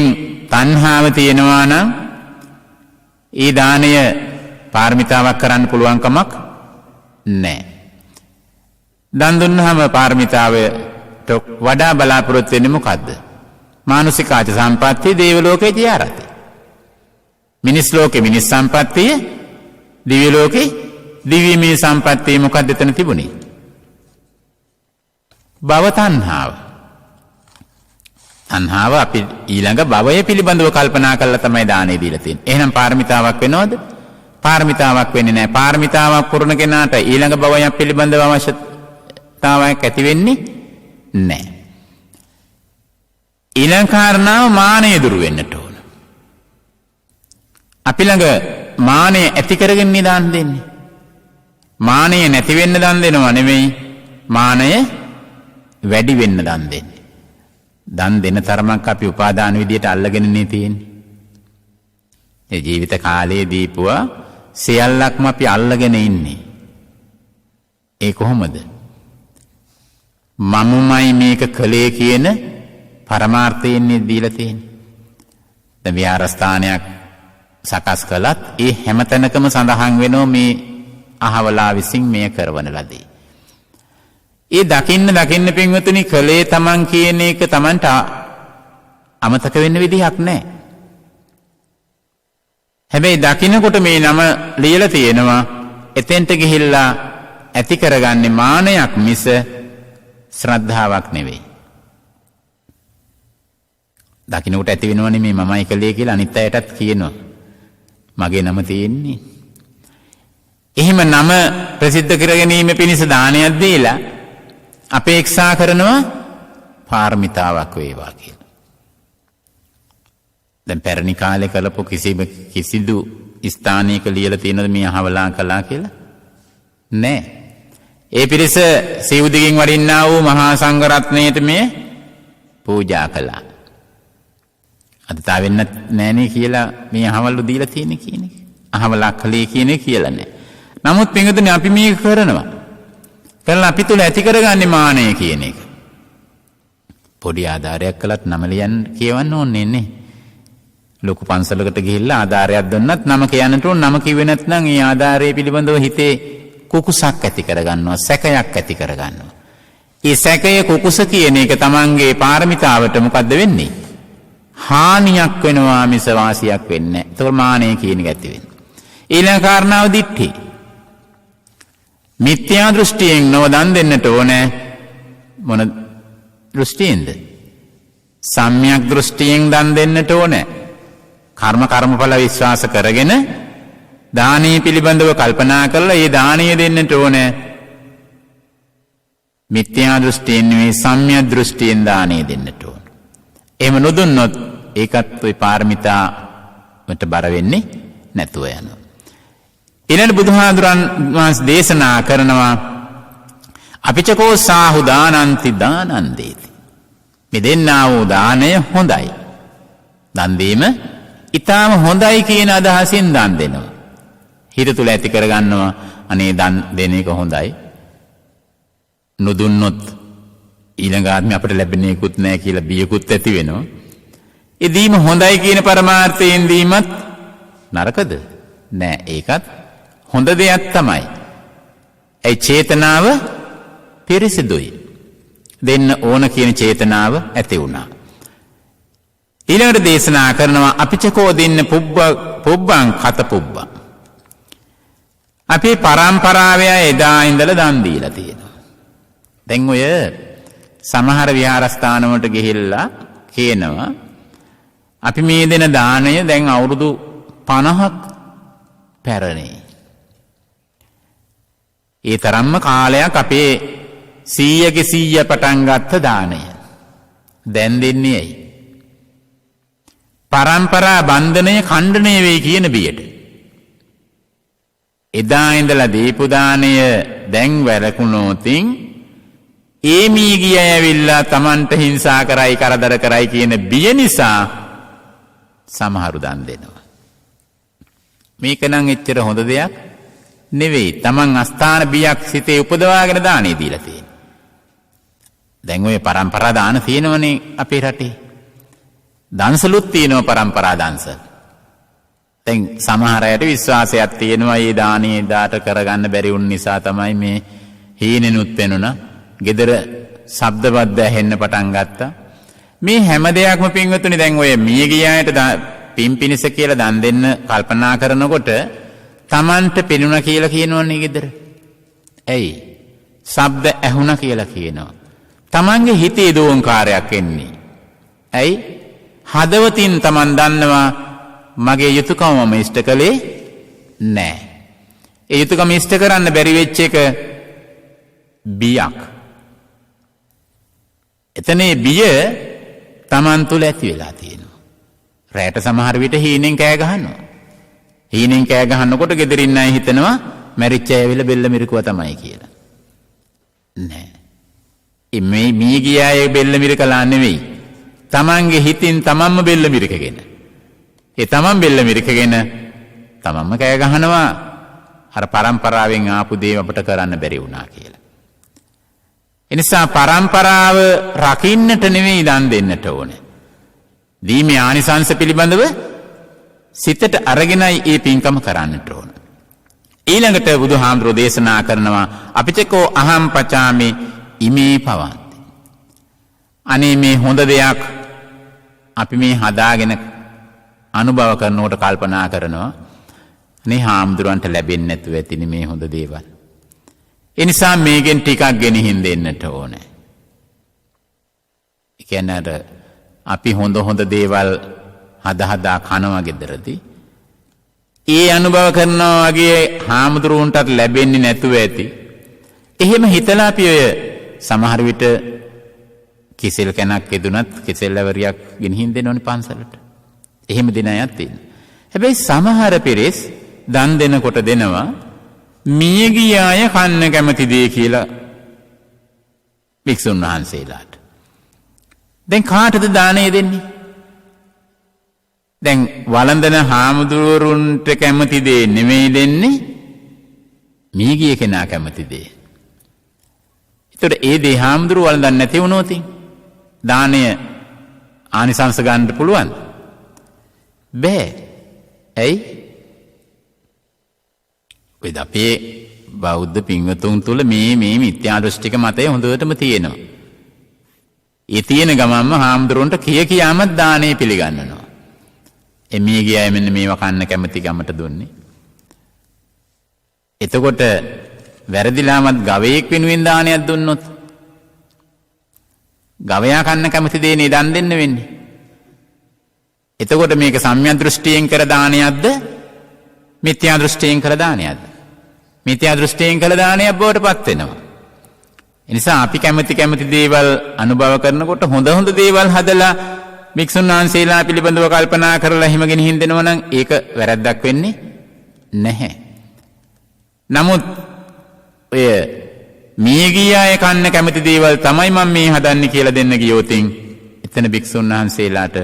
තණ්හාව තියෙනවා නම් ඒ දානය පාරමිතාවක් කරන්න පුළුවන් කමක් නැහැ. දන් දුන්නාම පාරමිතාවට වඩා බලාපොරොත්තු වෙන්නේ මොකද්ද? මානුෂිකාච සම්පත්තිය, දේව ලෝකේ ජීආරති. මිනිස් ලෝකේ මිනිස් සම්පත්තිය, දිව්‍ය ලෝකේ දිව්‍යමය සම්පත්තිය. මොකද්ද එතන තිබුණේ? භව තණ්හාව. තණ්හාව අපි ඊළඟ භවය පිළිබඳව කල්පනා කරලා තමයි දානෙ දීලා තියෙන්නේ. එහෙනම් පාරමිතාවක් වෙනවද? පාරමිතාවක් වෙන්නේ නැහැ. පාරමිතාවක් පුරන කෙනාට ඊළඟ භවයක් පිළිබඳව අවශ්‍යතාවයක් ඇති වෙන්නේ නැහැ. ඊළඟ කාරණාව මානය දුරු වෙන්නට ඕන. අපි ළඟ මානය ඇති කරගෙන දාන දෙන්නේ. මානය නැති වෙන්න දන් දෙනවා නෙමෙයි, මානය වැඩි වෙන්න දන් දෙන්නේ. දන් දෙන තරමක් අපි උපාදාන විදියට අල්ලගෙනනේ තියෙන්නේ. ඒ ජීවිත කාලයේ දීපුවා සියල්ලක්ම අපි අල්ලගෙන ඉන්නේ. ඒ කොහොමද? මමමයි මේක කළේ කියන පරමාර්ථයෙන් දීලා තියෙන්නේ. දැන් විහාරස්ථානයක් සකස් කළත් ඒ හැමතැනකම සඳහන් වෙනවා මේ අහවලා විසින් මේ කරවන ලදී. ඒ දකින්න පින්වතුනි කලේ තමන් කියන එක තමන්ට අමතක වෙන්න විදිහක් නැහැ. හැබැයි දකින්නකොට මේ නම ලියලා තියෙනවා එතෙන්ට ගිහිල්ලා ඇති කරගන්නේ මානයක් මිස ශ්‍රද්ධාවක් නෙවෙයි. දකින්නකොට ඇති වෙනවනේ මේ මමයි කලේ කියලා අනිත් අයටත් කියනවා. මගේ නම තියෙන්නේ. එහෙම නම ප්‍රසිද්ධ කර ගැනීම පිණිස දානයක් දීලා අපේක්ෂා කරනවා පාරමිතාවක් වේවා කියලා. දැන් පැරණි කාලේ කළපු කිසිදු ස්ථානයක ලියලා තියෙනවද මේ අහවලා කළා කියලා? නෑ. ඒ පිරිස සිව්දිගින් වඩින්නා වූ මහා සංඝ රත්නයට මේ පූජා කළා. අද තාවෙන්න නෑනේ කියලා මේ අහවලු දීලා තියෙන්නේ කියන එක. අහවලා කලේ කියන එක කියලා නෑ. නමුත් පින්වතුනි අපි මේක කරනවා. කරලා අපි තුල ඇති කරගන්නේ මානය කියන එක. පොඩි ආධාරයක් කළත් නම ලියන්න කියවන්න ඕනේ නේ. ලොකු පන්සලකට ගිහිල්ලා ආධාරයක් දුන්නත් නම කියන්නට ඕන. නම කිව්වේ නැත්නම් ඒ ආධාරය පිළිබඳව හිතේ කුකුසක් ඇති කරගන්නවා, සැකයක් ඇති කරගන්නවා. ඒ සැකය කුකුස කියන එක තමන්ගේ පාරමිතාවට මොකද්ද වෙන්නේ? හානියක් වෙනවා මිස වාසියක් වෙන්නේ නැහැ. ඒක මානය කියන එක ඇති වෙන්නේ. ඊළඟ කාරණාව දිට්ඨි. මිත්‍යා දෘෂ්ටියෙන් නොව දන් දෙන්නට ඕනේ. මොන දෘෂ්ටියෙන්ද? සම්‍යක් දෘෂ්ටියෙන් දන් දෙන්නට ඕනේ. කර්මඵල විශ්වාස කරගෙන දානීය පිළිබඳව කල්පනා කරලා ඒ දානීය දෙන්නට ඕනේ. මිත්‍යා දෘෂ්ටියෙන් නෙවෙයි සම්‍යක් දෘෂ්ටියෙන් දානීය දෙන්නට ඕන. එහෙම නොදුන්නොත් ඒකත් ওই පාරමිතාවට බර වෙන්නේ නැතුව යනවා. ඊළඟ බුදුහාඳුරන් වහන්සේ දේශනා කරනවා අපිචකෝ සාහු දානන්ති දානන්දේති. මේ දෙන්නා වූ දානය හොඳයි. දන් දීම ඊටාම හොඳයි කියන අදහසින් දන් දෙනවා. හිත තුල ඇති කරගන්නවා අනේ දන් දෙන එක හොඳයි. නොදුන්නොත් ඊළඟ ආත්මේ අපිට ලැබෙන්නේකුත් නැහැ කියලා බියකුත් ඇති වෙනවා. ඒ දීම හොඳයි කියන පරමාර්ථයෙන් දීමත් නරකද? නෑ ඒකත් හොඳ දෙයක් තමයි. ඒ චේතනාව පිරිසිදුයි. දෙන්න ඕන කියන චේතනාව ඇති වුණා. ඊළඟට දේශනා කරනවා අපිචකෝ දෙන්න පුබ්බං කත පුබ්බං. අපේ පරම්පරාවේ එදා ඉඳලා දන් දීලා තියෙනවා. දැන් ඔය සමහර විහාරස්ථාන වලට ගිහිල්ලා කියනවා අපි මේ දෙන දාණය දැන් අවුරුදු 50ක් පැරණි. ඒ තරම්ම කාලයක් අපේ 100ක 100 පටන් ගත්ත දාණය දැන් දෙන්නේ ඇයි? පරම්පරා බන්ධනය ඛණ්ඩණය වෙයි කියන බියට. එදා ඉඳලා දීපු දාණය දැන් වැළකුණොතින් ඒ මී ගිය ඇවිල්ලා Tamanට හිංසා කරයි කරදර කරයි කියන බිය නිසා සමහරු දන් දෙනවා. මේක නම් එච්චර හොඳ දෙයක් නෙවෙයි. Taman අස්ථාන බියක් සිතේ උපදවාගෙන දානේ දීලා තියෙනවා. දැන් ඔය පරම්පරා දාන තියෙනවනේ අපේ රටේ. දන්සලුත් තියෙනවා පරම්පරා දන්සල්. දැන් සමහර අයට විශ්වාසයක් තියෙනවා මේ දානේ දාට කරගන්න බැරි වුන නිසා තමයි මේ හීනෙනුත් වෙනුණා. ගෙදර ශබ්දබද්ද ඇහෙන්න පටන් ගත්තා. මේ හැම දෙයක්ම පින්වතුනි දැන් ඔය මිය ගියායට පින්පිනිස කියලා දන් දෙන්න කල්පනා කරනකොට Tamanට පෙනුණා කියලා කියනවනේ ගෙදර. ඇයි? ශබ්ද ඇහුණා කියලා කියනවා. Tamanගේ හිතේ දෝංකාරයක් එන්නේ. ඇයි? හදවතින් Taman දන්නවා මගේ යුතුයකම මම ඉෂ්ට කළේ නෑ. ඒ යුතුයකම ඉෂ්ට කරන්න බැරි වෙච්ච එක බියක්. එතනේ බිය Taman තුල ඇති වෙලා තියෙනවා. රැට සමහර විට හීනෙන් කෑ ගහනවා. හීනෙන් කෑ ගහනකොට ගෙදරින් අය හිතනවා මැරිච්ච අය ඇවිල්ලා බෙල්ල මිරිකුවා තමයි කියලා. නෑ. මේ මී ගිය අය බෙල්ල මිරිකලා නෙවෙයි. තමන්ගේ හිතින් තමන්ම බෙල්ල මිරිකගෙන. ඒ තමන් බෙල්ල මිරිකගෙන තමන්ම කෑ ගහනවා අර පරම්පරාවෙන් ආපු දේ අපට කරන්න බැරි වුණා කියලා. එනිසා පරම්පරාව රකින්නට නෙවෙයි දන් දෙන්නට ඕනේ. දීමේ ආනිසංස පිළිබඳව සිතට අරගෙනයි ඒ පින්කම කරන්නට ඕන. ඊළඟට බුදුහාමුදුරෝ දේශනා කරනවා අපිටකෝ අහම් පචාමි ඉමේ පවන්ති. අනේ මේ හොඳ දෙයක් අපි මේ හදාගෙන අනුභව කරනකොට කල්පනා කරනවා අනේ හාමුදුරන්ට ලැබෙන්නේ නැතුව ඇතිනේ මේ හොඳ දේවල්. ඒ නිසා මේකෙන් ටිකක් ගෙනihin දෙන්නට ඕනේ. ඒ කියන්නේ අපි හොඳ දේවල් හදා කනවා ගෙදරදී ඒ අනුභව කරනවා වගේ හාමුදුරුවන්ටත් ලැබෙන්නේ නැතුව ඇති. එහෙම හිතලා අපි ඔය සමහර විට කිසෙල් කැනක් එදුනත් කිසෙල් ඇවරියක් ගෙනihin දෙනවනේ පන්සලට. එහෙම දෙන අයත් ඉන්නවා. හැබැයි සමහර පිරිස් දන් දෙනකොට දෙනවා මියගිය අය කන්න කැමති දේ කියලා භික්ෂුන් වහන්සේලාට. දැන් කාටද දාණය දෙන්නේ? දැන් වළඳන හාමුදුරුවරුන්ට කැමති දේ නෙමෙයි දෙන්නේ මියගිය කෙනා කැමති දේ. ඒතකොට ඒ දේ හාමුදුරුවෝ වළඳන්නේ නැති වුණොත් දාණය ආනිසංස ගන්න පුළුවන්? බෑ. ඇයි? ඔය අපේ බෞද්ධ පින්වතුන් තුල මේ මිත්‍යා දෘෂ්ටික මතය හොඳටම තියෙනවා. ඒ තියෙන ගමන්ම හාමුදුරුවන්ට කියාමත් දාණය පිළිගන්නනවා. එමේ ගියයි මෙන්න මේවා කන්න කැමති ගමට දුන්නේ. එතකොට වැරදිලාමත් ගවයෙක් වෙනුවෙන් දානයක් දුන්නොත් ගවයා කන්න කැමති දේ නේ දන් දෙන්න වෙන්නේ. එතකොට මේක සම්‍යක් දෘෂ්ටියෙන් කර දානයක්ද මිත්‍යා දෘෂ්ටියෙන් කර දානයක්ද? මිත්‍යා දෘෂ්ටියෙන් කළ දානයක් බවට පත් වෙනවා. ඒ නිසා අපි කැමති දේවල් අනුභව කරනකොට හොඳ දේවල් හදලා භික්ෂුන් වහන්සේලා පිළිබඳව කල්පනා කරලා හිම ගෙනihin දෙනවා නම් ඒක වැරද්දක් වෙන්නේ නැහැ. නමුත් ඔය මියගිය අය කන්න කැමති දේවල් තමයි මම මේ හදන්නේ කියලා දෙන්න ගියොතින් එතන භික්ෂුන් වහන්සේලාට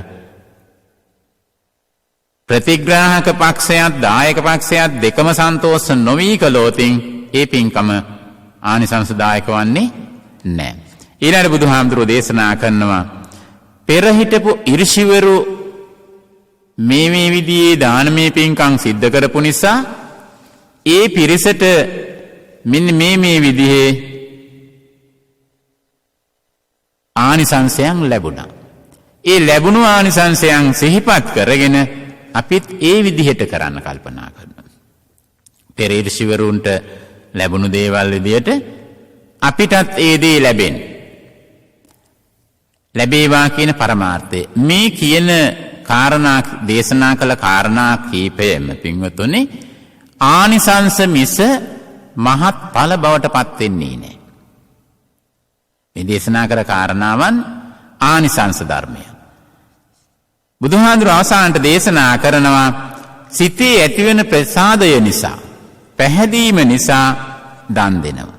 ප්‍රතිග්‍රාහක පක්ෂයත් දායක පක්ෂයත් දෙකම සන්තෝෂ නොවී කළොතින් ඒ පින්කම ආනිසංසදායක වන්නේ නැහැ. ඊළඟ බුදුහාමුදුරෝ දේශනා කරනවා පෙර හිටපු ඍෂිවරු මේ විදිහේ දානමය පින්කම් සිද්ධ කරපු නිසා ඒ පිරිසට මෙන්න මේ විදිහේ ආනිසංසයන් ලැබුණා. ඒ ලැබුණු ආනිසංසයන් සිහිපත් කරගෙන අපිත් ඒ විදිහට කරන්න කල්පනා කරනවා. පෙර ඍෂිවරුන්ට ලැබුණු දේවල් විදිහට අපිටත් ඒ දේ ලැබේවා කියන පරමාර්ථය. මේ කියන කාරණා දේශනා කළ කාරණා කීපයම පින්වතුනි ආනිසංස මිස මහත් ඵල බවට පත් වෙන්නේ නැහැ. මේ දේශනා කර කාරණාවන් ආනිසංස ධර්මය. බුදුහාඳුර අවසානට දේශනා කරනවා සිතේ ඇතිවන ප්‍රසාදය නිසා පැහැදීම නිසා දන් දෙනවා.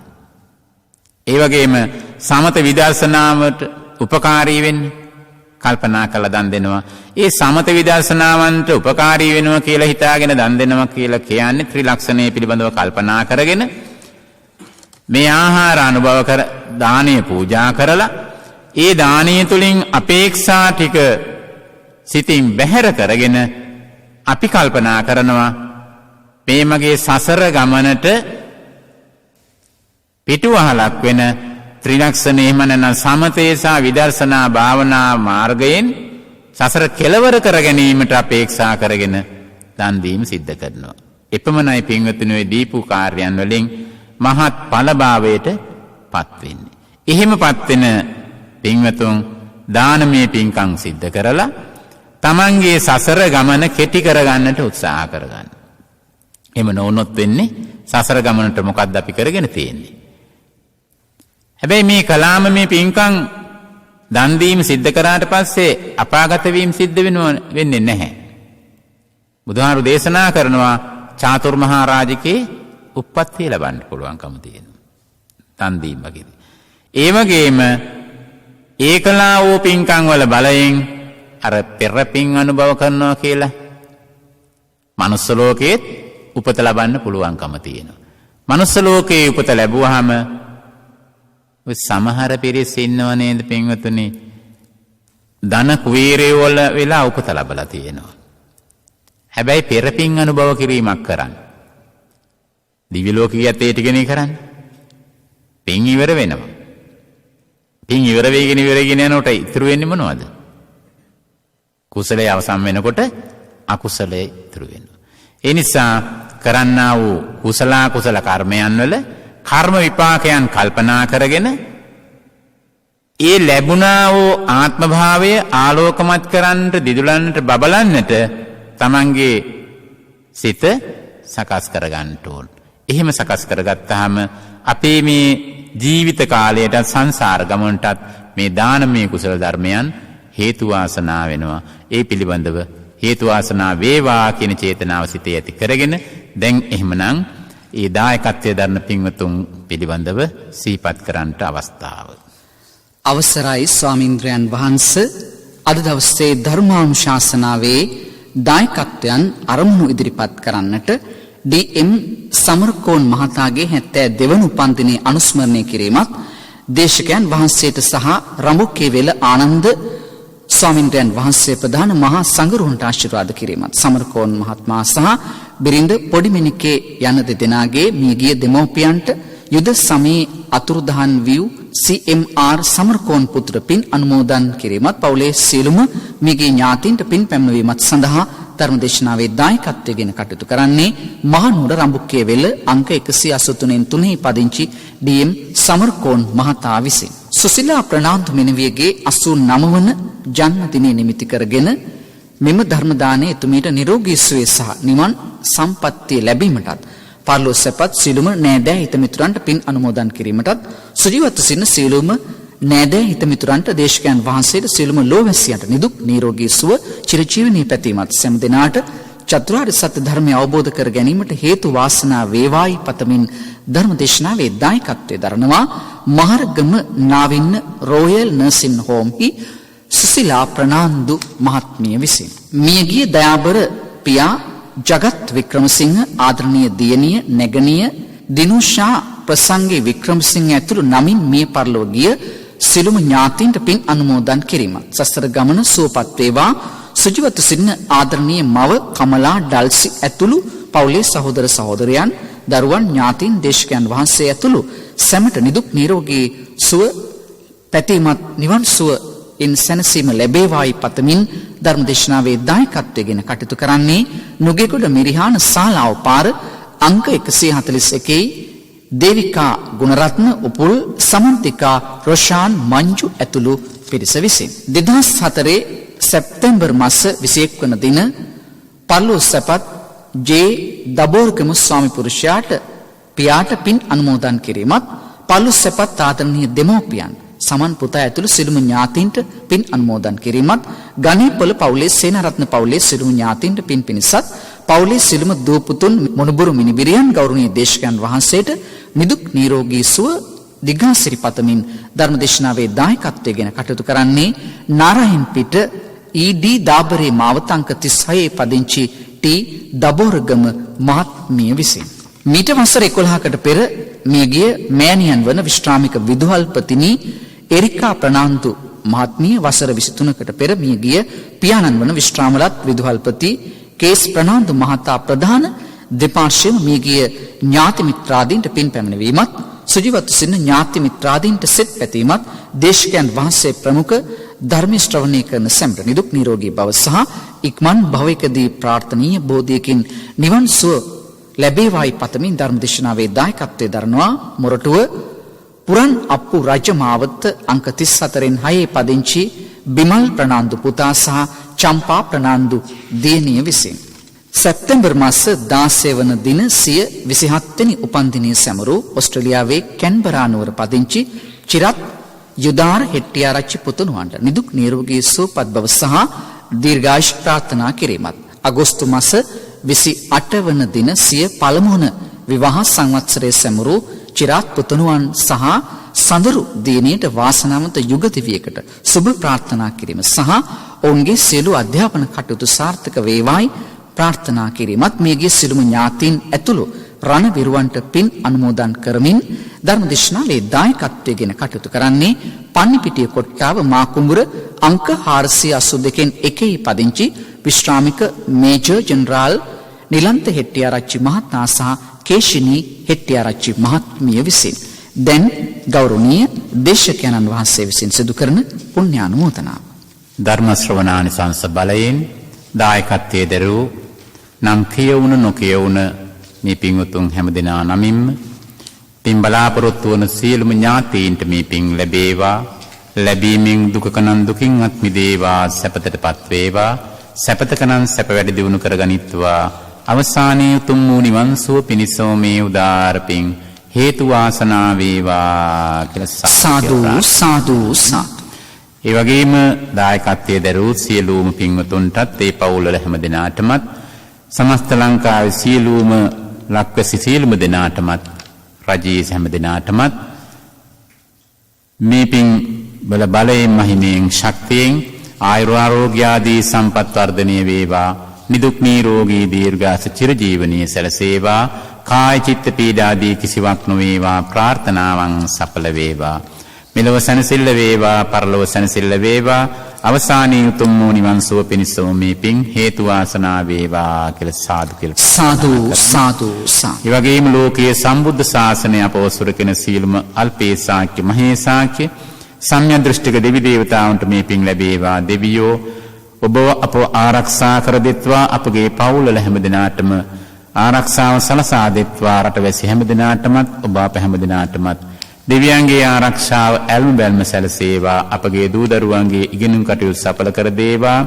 ඒ වගේම සමත විදර්ශනාවට උපකාරී වෙන්නේ කල්පනා කරලා දන් දෙනවා. ඒ සමත විදර්ශනාවන්ට උපකාරී වෙනවා කියලා හිතාගෙන දන් දෙනවා කියලා කියන්නේ ත්‍රිලක්ෂණය පිළිබඳව කල්පනා කරගෙන මේ ආහාර අනුභව කර දානීය පූජා කරලා ඒ දානීය තුලින් අපේක්ෂා ටික සිතින් බැහැර කරගෙන අපි කල්පනා කරනවා මේ මගේ සසර ගමනට පිටුවහලක් වෙන ත්‍රිලක්ෂණේ මනන සමතේ සහ විදර්ශනා භාවනා මාර්ගයෙන් සසර කෙලවර කර ගැනීමට අපේක්ෂා කරගෙන දන් දීම සිද්ධ කරනවා. එපමණයි පින්වත්නි ඔය දීපු කාර්යයන් වලින් මහත් ඵලභාවයට පත් වෙන්නේ. එහෙමපත් වෙන පින්වතුන් දානමය පින්කම් සිද්ධ කරලා තමන්ගේ සසර ගමන කෙටි කරගන්නට උත්සාහ කරගන්න. එහෙම නොවුනොත් වෙන්නේ සසර ගමනට මොකක්ද අපි කරගෙන තියෙන්නේ? හැබැයි මේ කලාම මේ පින්කම් දන් දීම සිද්ධ කරාට පස්සේ අපාගත වීම සිද්ධ වෙන්නේ නැහැ. බුදුහාරු දේශනා කරනවා චාතුර්මහා රාජිකේ උප්පත්තිය ලබන්න පුළුවන්කම තියෙනවා. දන් දීම වගේ. ඒ වගේම ඒ කළා වූ පින්කම් වල බලයෙන් අර පෙර පින් අනුභව කරනවා කියලා මනුස්ස ලෝකයේත් උපත ලබන්න පුළුවන්කම තියෙනවා. මනුස්ස ලෝකයේ උපත ලැබුවාම ඔය සමහර පිරිස් ඉන්නව නේද පින්වතුනි ධන කුවීරය වල වෙලා උපත ලැබලා තියෙනවා. හැබැයි පෙර පින් අනුභව කිරීමක් කරන්න. දිව්‍ය ලෝකීයත් ඒ ටිකනේ කරන්නේ. පින් ඉවර වෙනවා. පින් ඉවර වෙගෙන යනකොට ඉතුරු වෙන්නේ මොනවද? කුසලයේ අවසන් වෙනකොට අකුසලයේ ඉතුරු වෙනවා. ඒ නිසා කරන්නා වූ කුසල කර්මයන් වල කර්ම විපාකයන් කල්පනා කරගෙන ඒ ලැබුණා වූ ආත්ම භාවය ආලෝකමත් කරන්නට දිදුලන්නට බබලන්නට තමන්ගේ සිත සකස් කරගන්න ඕන. එහෙම සකස් කරගත්තාම අපේ මේ ජීවිත කාලයට සංසාර ගමනටත් මේ දානමය කුසල ධර්මයන් හේතු වාසනා වෙනවා. ඒ පිළිබඳව හේතු වාසනා වේවා කියන චේතනාව සිතේ ඇති කරගෙන දැන් එහෙමනම් ඒ දායකත්වයේ දරන පින්වතුන් පිළිබඳව සිහිපත් කරන්නට අවස්ථාව. අවසරයි ස්වාමීන්ද්‍රයන් වහන්ස, අද දවසේ ධර්මානුශාසනාවේ දායකත්වයන් අරමුණු ඉදිරිපත් කරන්නට ඩී.එම්. සමරකෝන් මහතාගේ 72 වන උපන්දිනයේ අනුස්මරණය කිරීමත් දේශකයන් වහන්සේට සහ රඹුක්කේවැල ආනන්ද ස්වාමීන්ද්‍රයන් වහන්සේ ප්‍රධාන මහා සංඝරුවන්ට ආශිර්වාද කිරීමත් සමරකෝන් මහත්මයා සහ බිරිඳ පොඩිමිනිකේ යන දෙදෙනාගේ මියගිය දෙමව්පියන්ට යුද සමයේ අතුරුදහන් වූ CMR සමරකෝන් පුත්‍ර පින් අනුමෝදන් කිරීමත් පවුලේ සියලුම මියගිය ඥාතීන්ට පින් පැමිණවීමත් සඳහා ධර්මදේශනාවේ දායකත්වයෙන් කටයුතු කරන්නේ මහනුවර රඹුක්කේවැල අංක 183 පදිංචි ඩී.එම්. සමරකෝන් මහතා විසින් සුසිලා ප්‍රනාන්දු මෙනවියගේ 89 වන ජන්මදිනය නිමිති කරගෙන මෙම ධර්ම දානය එතුමියට නිරෝගී සුවය සහ නිවන් සම්පත්තිය ලැබීමටත් පරලෝසපත් සියලුම නෑදෑ හිතමිතුරන්ට පින් අනුමෝදන් කිරීමටත් සුජීවත්ව සිටින සියලුම නෑදෑ හිතමිතුරන්ට දේශකයන් වහන්සේට සියලුම ලෝවැසියන්ට නිදුක් නිරෝගී සුව චිරජීවනයේ පැතීමත් සෑම දිනාට චතුරාර්ය සත්‍ය ධර්මය අවබෝධ කර ගැනීමට හේතු වාසනා වේවායි පතමින් ධර්මදේශනාවේ දායකත්වයේ දරනවා මහරගම නාවින්න රොයල් නර්සින් හෝම්හි සුසිලා ප්‍රනාන්දු මහත්මිය විසින් මියගිය දයාබර පියා ජගත් වික්‍රමසිංහ ආදරණීය දියණිය නැගණිය දිනුෂා ප්‍රසංගේ වික්‍රමසිංහ ඇතුළු නමින් මිය පරලොව ගිය සිළුම ඥාතීන්ට පින් අනුමෝදන් කිරීමත් සසර ගමන සුවපත් වේවා. සුජීවත්ව සිටින ආදරණීය මව කමලා ඩල්සි ඇතුළු පවුලේ සහෝදර සහෝදරයන් දරුවන් ඥාතීන් දේශකයන් වහන්සේ ඇතුළු සැමට නිදුක් නිරෝගී සුව පැතීමත් නිවන් සුව ඉන් සැනසීම ලැබේවායි පතමින් ධර්මදේශනාවේ දායකත්වයෙන් කටයුතු කරන්නේ නුගේගොඩ මිරිහාන ශාලාව පාර අංක 141 දේවිකා ගුණරත්න උපුල් සමන්තිකා රොෂාන් මංජු ඇතුළු පිරිස විසින් 2004 සැප්තැම්බර් මාස 21 වන දින පරලෝසපත් ජේ දබෝර්ගම ස්වාමි පුරුෂයාට පියාට පින් අනුමෝදන් කිරීමත් පරලෝසපත් ආදරණීය දෙමව්පියන් සමන් පුතා ඇතුළු සිළුම ඥාතීන්ට පින් අනුමෝදන් කිරීමත් ගණේපොළ පවුලේ සේනාරත්න පවුලේ සිළුම ඥාතීන්ට පින් පිණිසත් පවුලේ සිළුම දූ පුතුන් මොණබුරු මිනිබිරියන් ගෞරවනීය දේශකයන් වහන්සේට නිදුක් නිරෝගී සුව දිගාසිරි පතමින් ධර්මදේශනාවේ දායකත්වයෙන් කටයුතු කරන්නේ නාරායන් පිට ඊ.ඩී. දාබරේ මාවත අංක 36 පදිංචි ටී දබෝරගම මහත්මිය විසින් මීට වසර 11කට පෙර මියගිය මෑණියන් වන විශ්‍රාමික විදුහල්පතිනි එරිකා ප්‍රනාන්දු මහත්මිය වසර 23කට පෙර මියගිය පියාණන් වන විශ්‍රාමලත් විදුහල්පති කේස් ප්‍රනාන්දු මහතා ප්‍රධාන දෙපාර්ශ්වයම මියගිය ඥාති මිත්‍රාදීන්ට පින් පැමිණවීමත් සුජීවත්ව සිටින ඥාති මිත්‍රාදීන්ට සෙත් පැතීමත් දේශකයන් වහන්සේ ප්‍රමුඛ ධර්ම ශ්‍රවණය කරන සැමට නිදුක් නිරෝගී බව සහ ඉක්මන් භවයකදී ප්‍රාර්ථනීය බෝධියකින් නිවන් සුව ලැබේවායි පතමින් ධර්මදේශනාවේ දායකත්වයේ දරනවා මොරටුව පුරන් අප්පු රජමාවත අංක 34න් 6 පදිංචි බිමල් ප්‍රනාන්දු පුතා සහ චම්පා ප්‍රනාන්දු දියණිය විසින් සැප්තැම්බර් මාස 16 වන දින සිය 27 වෙනි උපන්දිනය සැමරූ ඕස්ට්‍රේලියාවේ කැන්බරා නුවර පදිංචි චිරත් යුදාර හෙට්ටිආරච්චි පුතුණුවන්ට නිදුක් නිරෝගී සුවපත් බව සහ දීර්ඝායුෂ ප්‍රාර්ථනා කිරීමත් අගෝස්තු මාස 28 වන දින සිය පළමු වන විවාහ සංවත්සරයේ සැමරූ චිරාත් පුතුණුවන් සහ සඳරු දිනේට වාසනාවන්ත යුග දිවියකට සුබ ප්‍රාර්ථනා කිරීම සහ ඔවුන්ගේ සියලු අධ්‍යාපන කටයුතු සාර්ථක වේවායි ප්‍රාර්ථනා කිරීමත් මේගේ සිළුම ඥාතීන් ඇතුළු රණවිරුවන්ට පින් අනුමෝදන් කරමින් ධර්මදේශනාවේ දායකත්වයෙන් කටයුතු කරන්නේ පන්නිපිටිය කොට්ටාව මාකුඹුර අංක 482 එකේ පදිංචි විශ්‍රාමික මේජර් ජෙනරාල් නිලන්ත හෙට්ටිආරච්චි මහතා සහ කේෂිනී හෙට්ටිආරච්චි මහත්මිය විසින් දැන් ගෞරවනීය දේශකයන්න් වහන්සේ විසින් සිදු කරන පුණ්‍යානුමෝදනාව ධර්ම ශ්‍රවණානිසංස බලයෙන් දායකත්වයේ දරූ නම් කියවුණ නොකියවුණ මේ පින්වතුන් හැමදෙනා නමින්ම පින් බලාපොරොත්තු වන සියලුම ඥාතීන්ට මේ පින් ලැබේවා ලැබීමෙන් දුකකනන් දුකින් අත් මිදේවා සැපතටපත් වේවා සැපතකනන් සැප වැඩි දියුණු කරගනිත්වා අවසානයේ උතුම් වූ නිවන් සුව පිණිසම මේ උදාාර පින් හේතු වාසනා වේවා කියලා සාදු සාදු සාදු. ඒ වගේම දායකත්වයේ දරූ සියලුම පින්වතුන්ටත් ඒ පවුල්වල හැම දෙනාටමත් සමස්ත ලංකාවේ සියලුම ලක්වැසි සියලුම දෙනාටමත් රජයේ හැම දෙනාටමත් මේ පින් බල බලයෙන් මහිමයෙන් ශක්තියෙන් ආයුරාරෝග්‍ය ආදී සම්පත් වර්ධනය වේවා නිදුක් නිරෝගී දීර්ඝාස චිරජීවනයේ සැලසේවා කාය චිත්ත පීඩාදී කිසිවක් නොවේවා ප්‍රාර්ථනාවන් සඵල වේවා මෙලොව සැනසෙල්ල වේවා පරලොව සැනසෙල්ල වේවා අවසානයේ උතුම් වූ නිවන් සුව පිණිසම මේ පින් හේතු වාසනා වේවා කියලා සාදු කියලා සාදු සාදු සාදු. ඒ වගේම ලෝකයේ සම්බුද්ධ ශාසනය අපවසුරකෙන සීලම අල්පේ ශාක්‍ය මහේ ශාක්‍ය සම්‍යක් දෘෂ්ටික දෙවි දේවතාවුන්ට මේ පින් ලැබේවා දෙවියෝ ඔබ අප ආරක්ෂා කර දෙත්වා අපගේ පවුල්වල හැම දිනාටම ආරක්ෂාව සලසා දෙත්වා රටවැසි හැම දිනාටමත් ඔබ අප හැම දිනාටමත් දෙවියන්ගේ ආරක්ෂාව ඇල්ම බැල්ම සැලසේවා අපගේ දූ දරුවන්ගේ ඉගෙනුම් කටයුතු සඵල කර දේවා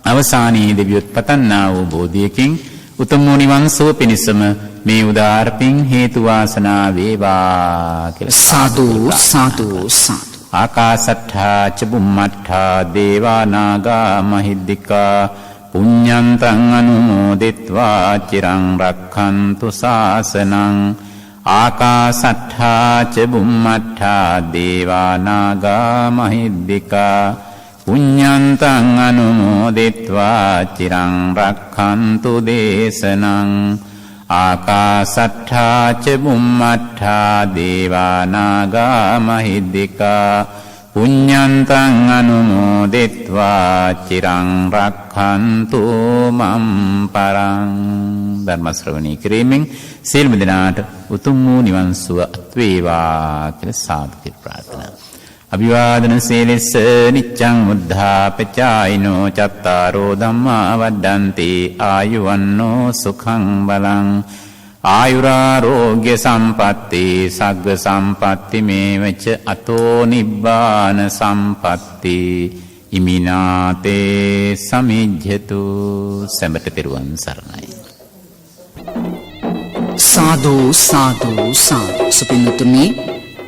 අවසානයේ දෙවියොත් පතන්නා වූ බෝධියකින් උතුම් වූ නිවන් සුව පිණිසම මේ උදාාර පින් හේතු වාසනා වේවා කියලා සාදු සාදු සාදු. ආකාසට්ඨා ච බුම්මට්ඨා දේවා නාග මහිද්దికා පුඤ්ඤන්තං අනුමෝදිත්වා චිරං රක්ඛන්තු ශාසනං ආකාසට්ඨා ච බුම්මට්ඨා දේවා නාග මහිද්దికා පුඤ්ඤන්තං අනුමෝදිත්වා චිරං රක්ඛන්තු දේශනං ආකාසට්ඨා ච බුම්මට්ඨා දේවා නාග මහිද්దికා පුඤ්ඤන්තං අනුමෝදිත්වා චිරං රක්ඛන්තු මම් පරං ධර්ම ශ්‍රවණී කිරීමෙන් සියලුම දෙනාට උතුම් වූ නිවන් සුව අත් වේවා කියලා සාදු කියලා ප්‍රාර්ථනා. අභිවාදන සීලස්ස නිච්ඡං උද්ධාපචායිනෝ චත්තාරෝ ධම්මා වඩ්ඩන්ති ආයුවන්නෝ සුඛං බලං ආයුරාරෝග්‍ය සම්පatti සග්ග සම්පatti මේවච අතෝ නිබ්බාන සම්පatti ඉමිනාතේ සමිජ්ජතු සම්බත පෙරුවන් සරණයි. සාදු සාදු සාදු. සුපින්නතුනි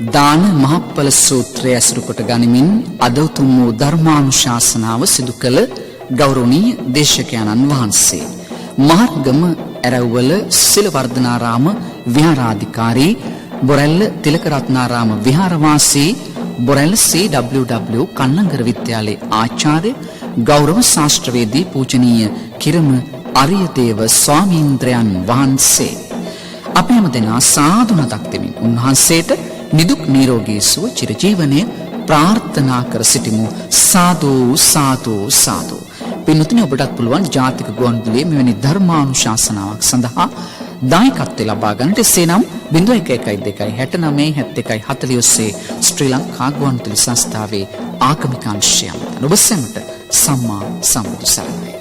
දාන මහප්පල සූත්‍රය ඇසුරු කොට ගනිමින් අද උතුම් වූ ධර්මානුශාසනාව සිදු කළ ගෞරවනීය දේශකයන්න් වහන්සේ මහත්ගම ඇරව්වල සිලවර්ධනාරාම විහාරාධිකාරී බොරැල්ල තිලකරත්නාරාම විහාරවාසී බොරැල්ල CWW කන්නංගර විද්‍යාලයේ ආචාර්ය ගෞරව ශාස්ත්‍රවේදී පූජනීය කිරම අරියදේව ස්වාමීන්ද්‍රයන් වහන්සේ අප හැම දෙනා සාදු නතක් දෙමින් උන්වහන්සේට නිදුක් නිරෝගී සුව චිරජීවනයේ ප්‍රාර්ථනා කර සිටිමු. සාදු සාදු සාදු. පින්තුනි ඔබටත් පුළුවන් ජාතික ගුවන්විදුලියේ මෙවැනි ධර්මානුශාසනාවක් සඳහා දායකත්වය ලබා ගන්නට. එසේනම් 0112 69 72 40 ශ්‍රී ලංකා ගුවන්විදුලි සංස්ථාවේ ආගමික අංශය. ඔබ සැමට සම්මා සම්බුදු සරණයි.